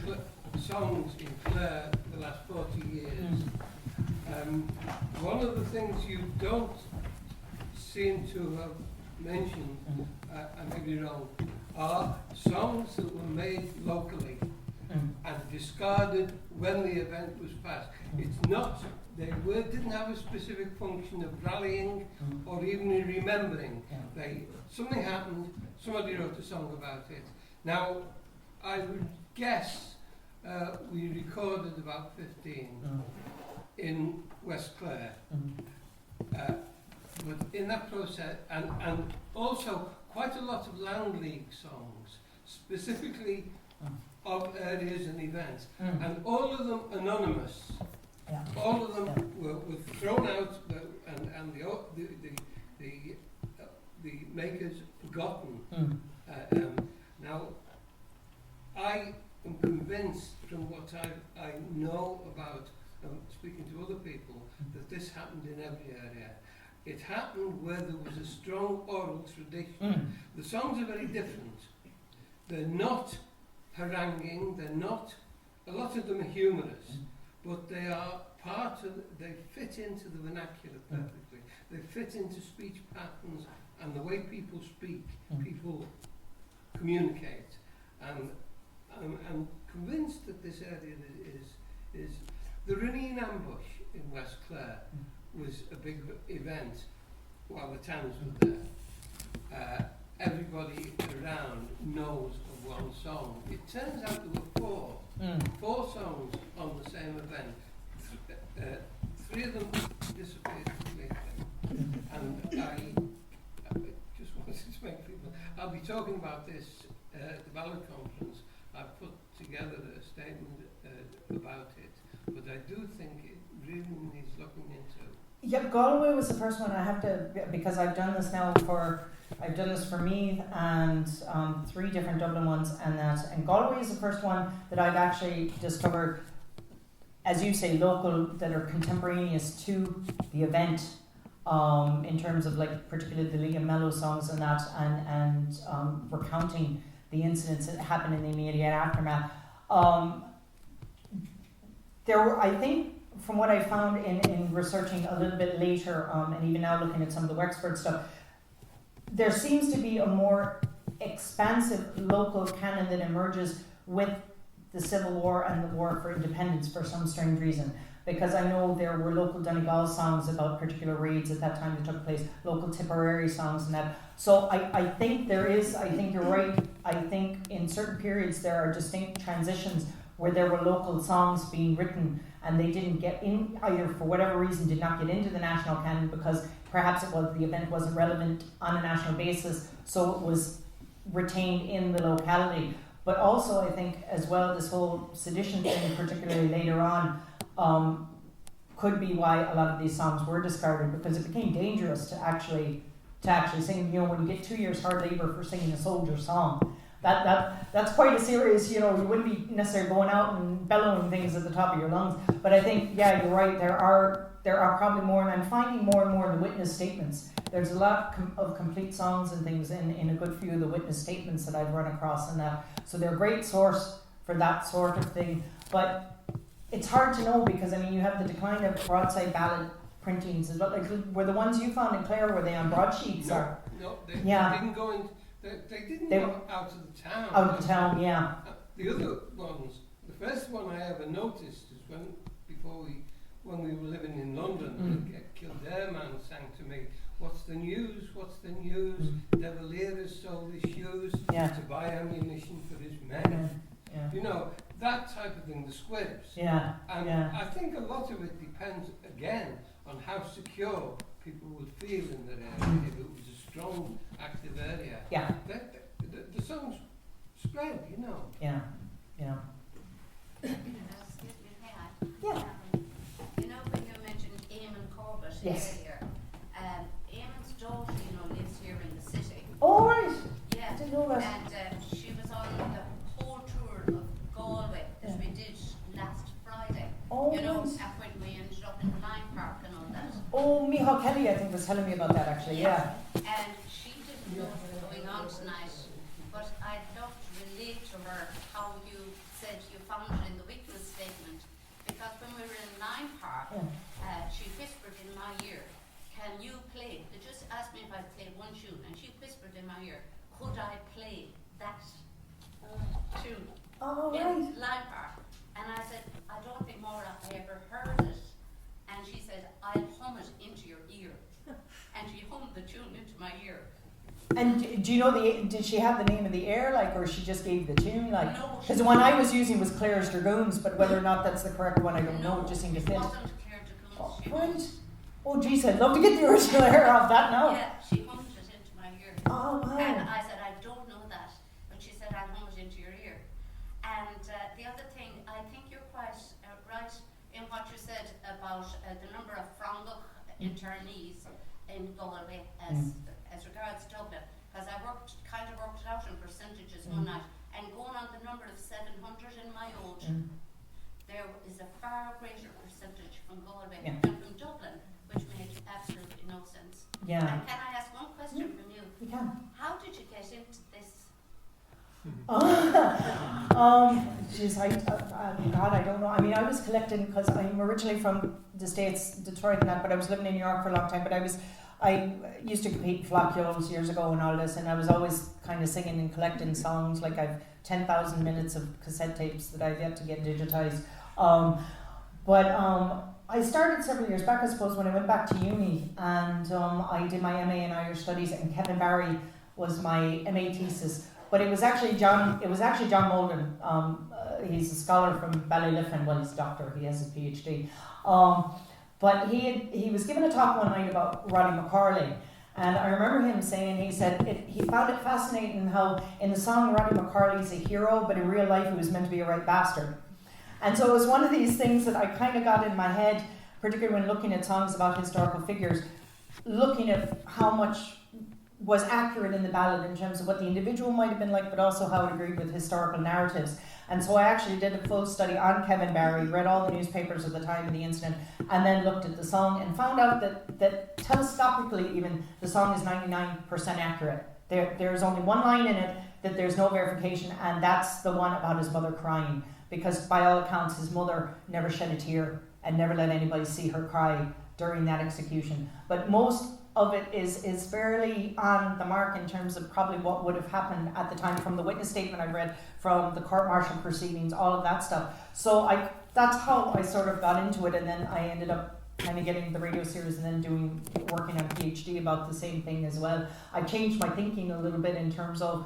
songs in Clare for the last 40 years. One of the things you don't seem to have mentioned, I may be wrong, are songs that were made locally and discarded when the event was passed. It's not, didn't have a specific function of rallying or even in remembering. Something happened, somebody wrote a song about it. Now, I would guess we recorded about 15 in West Clare. But in that process, and also quite a lot of Land League songs, specifically of areas and events, and all of them anonymous. All of them were thrown out, and the makers forgotten. Now, I am convinced from what I know about speaking to other people that this happened in every area. It happened where there was a strong oral tradition. The songs are very different. They're not haranguing, a lot of them are humorous, but they are they fit into the vernacular perfectly. They fit into speech patterns and the way people speak, people communicate. And I'm convinced that this area is the Running Ambush in West Clare was a big event while the Towns were there. Everybody around knows of one song. It turns out there were four songs on the same event. Three of them disappeared completely. And I just wanted to make people, I'll be talking about this at the ballot conference. I've put together a statement about it, but I do think it really needs looking into. Yeah, Galway was the first one. I have to, because I've done this for Meath and 3 different Dublin ones, and Galway is the first one that I've actually discovered, as you say, local, that are contemporaneous to the event, in terms of like particularly the Liam Mellow songs and that, and recounting the incidents that happened in the immediate aftermath. There were, I think, from what I found in researching a little bit later, and even now looking at some of the Wexford stuff, there seems to be a more expansive local canon that emerges with the Civil War and the War for Independence for some strange reason. Because I know there were local Donegal songs about particular raids at that time that took place, local Tipperary songs and that. So I think there is, I think you're right, I think in certain periods there are distinct transitions where there were local songs being written and they didn't get in, either for whatever reason did not get into the national canon because perhaps the event wasn't relevant on a national basis, so it was retained in the locality. But also I think as well this whole sedition thing, particularly later on, could be why a lot of these songs were discarded, because it became dangerous to actually sing. You know, when you get 2 years hard labour for singing a soldier song, that's quite a serious, you know, you wouldn't be necessarily going out and bellowing things at the top of your lungs. But I think, yeah, you're right, there are probably more, and I'm finding more and more in the witness statements. There's a lot of complete songs and things in a good few of the witness statements that I've run across and that. So they're a great source for that sort of thing. But it's hard to know because, I mean, you have the decline of broadside ballad printings. Like, were the ones you found in Clare, were they on broadsheets? No, they didn't go in. They didn't go out of the town. Out of the town, yeah. The other ones, the first one I ever noticed is when we were living in London, Kildare man sang to me, "What's the news? What's the news? De Valera has sold his shoes to buy ammunition for his men." Yeah. You know, that type of thing, the squibs. Yeah. And I think a lot of it depends, again, on how secure people would feel in their area. If it was a strong, active area. Yeah. The songs great, you know. Yeah. Excuse me, may I? Yeah. You know, when you mentioned Eamon Corbett Yes. earlier, Eamon's daughter, lives here in the city. Oh, right. Yeah. I didn't know that. And she was on the whole tour of Galway that we did last Friday. Oh, When nice. we ended up in Lime Park and all that. Oh, Michal Kelly, I think, was telling me about that actually. Yeah. And she didn't know what was going on tonight, but I'd love to relate to her how you said you found it in the witness statement. Because when we were in Lime Park, she whispered in my ear, "Can you play?" They just asked me if I'd play one tune, and she whispered in my ear, "Could I play that tune Oh, in right. Lime Park?" And I said, "I don't think, Maura, I ever heard it." And she said, "I'll hum it into your ear." And she hummed the tune into my ear. And do you know did she have the name of the air, like, or she just gave the tune, like? No, Because the one I was using was Claire's Dragoons, but whether or not that's the correct one, I don't know. It just seemed to fit. It wasn't Claire Dragoons. Oh, She right. hummed. Oh, geez, I'd love to get the original air of that now. Yeah, she hummed it into my ear. Oh, wow. And I said, "I don't know that." But she said, "I'll hum it into your ear." And the other thing, I think you're quite right in what you said about the number of Frangach internees in Galway as regards Dublin. Because I worked it out in percentages one night, and going on the number of 700 in my old, there is a far greater percentage from Galway than from Dublin, which made absolutely no sense. Yeah. And can I ask one question from you? You can. How did you get into this? Geez, God, I don't know. I mean, I was collecting, because I'm originally from the States, Detroit and that, but I was living in New York for a long time, but I used to compete in flockules years ago and all this, and I was always kind of singing and collecting songs. Like, I've 10,000 minutes of cassette tapes that I've yet to get digitized. I started several years back, I suppose, when I went back to uni, and I did my MA in Irish Studies, and Kevin Barry was my MA thesis. But it was actually John Molden. He's a scholar from Ballyliffin. Well, he's a doctor. He has his PhD. But he was giving a talk one night about Roddy McCarley, and I remember him saying, he said he found it fascinating how in the song Roddy McCarley's a hero, but in real life he was meant to be a right bastard. And so it was one of these things that I kind of got in my head, particularly when looking at songs about historical figures, looking at how much was accurate in the ballad in terms of what the individual might have been like, but also how it agreed with historical narratives. And so I actually did a full study on Kevin Barry, read all the newspapers at the time of the incident, and then looked at the song and found out that telescopically even, the song is 99% accurate. There's only one line in it that there's no verification, and that's the one about his mother crying. Because by all accounts, his mother never shed a tear and never let anybody see her cry during that execution. But most of it is fairly on the mark in terms of probably what would have happened at the time, from the witness statement I read, from the court-martial proceedings, all of that stuff. So that's how I sort of got into it, and then I ended up kind of getting the radio series and then working on a PhD about the same thing as well. I changed my thinking a little bit in terms of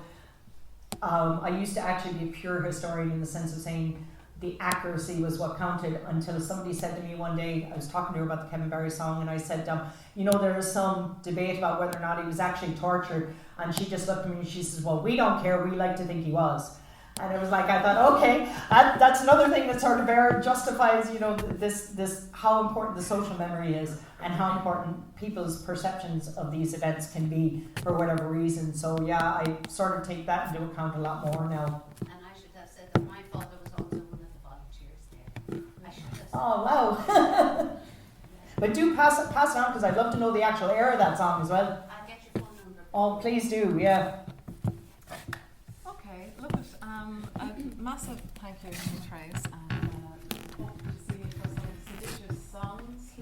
I used to actually be a pure historian in the sense of saying the accuracy was what counted, until somebody said to me one day, I was talking to her about the Kevin Barry song, and I said, there was some debate about whether or not he was actually tortured, and she just looked at me and she says, "Well, we don't care, we like to think he was." And it was like, I thought, okay, that's another thing that sort of justifies, this how important the social memory is, and how important people's perceptions of these events can be for whatever reason. So yeah, I sort of take that into account a lot more now. And I should have said that my father was also one of the volunteers there. I should have said. Oh, wow. But do pass it on, because I'd love to know the actual air of that song as well. I'll get your phone number. Oh, please do, yeah. Okay, look, a massive thank you to Thérèse, and hope to see you for some seditious songs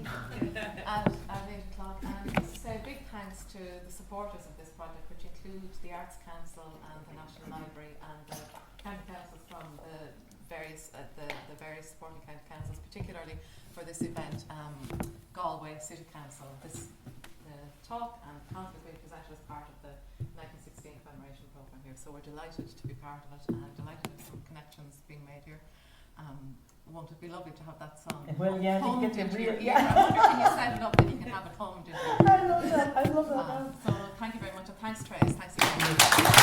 at 8 o'clock. And as I say, big thanks to the supporters of this project, which include the Arts Council and the National Library and the county councils from the various supporting county councils, particularly for this event, Galway City Council. The talk and concert will be presented as part of the 1916 Commemoration Programme here, so we're delighted to be part of it, and delighted with some connections being made here. Won't it be lovely to have that song? Well, yeah, Homed you get to into your read. ear. I wonder can you set it up that you can have it homed into your ear. I love that. So thank you very much, and thanks Thérèse, thanks again.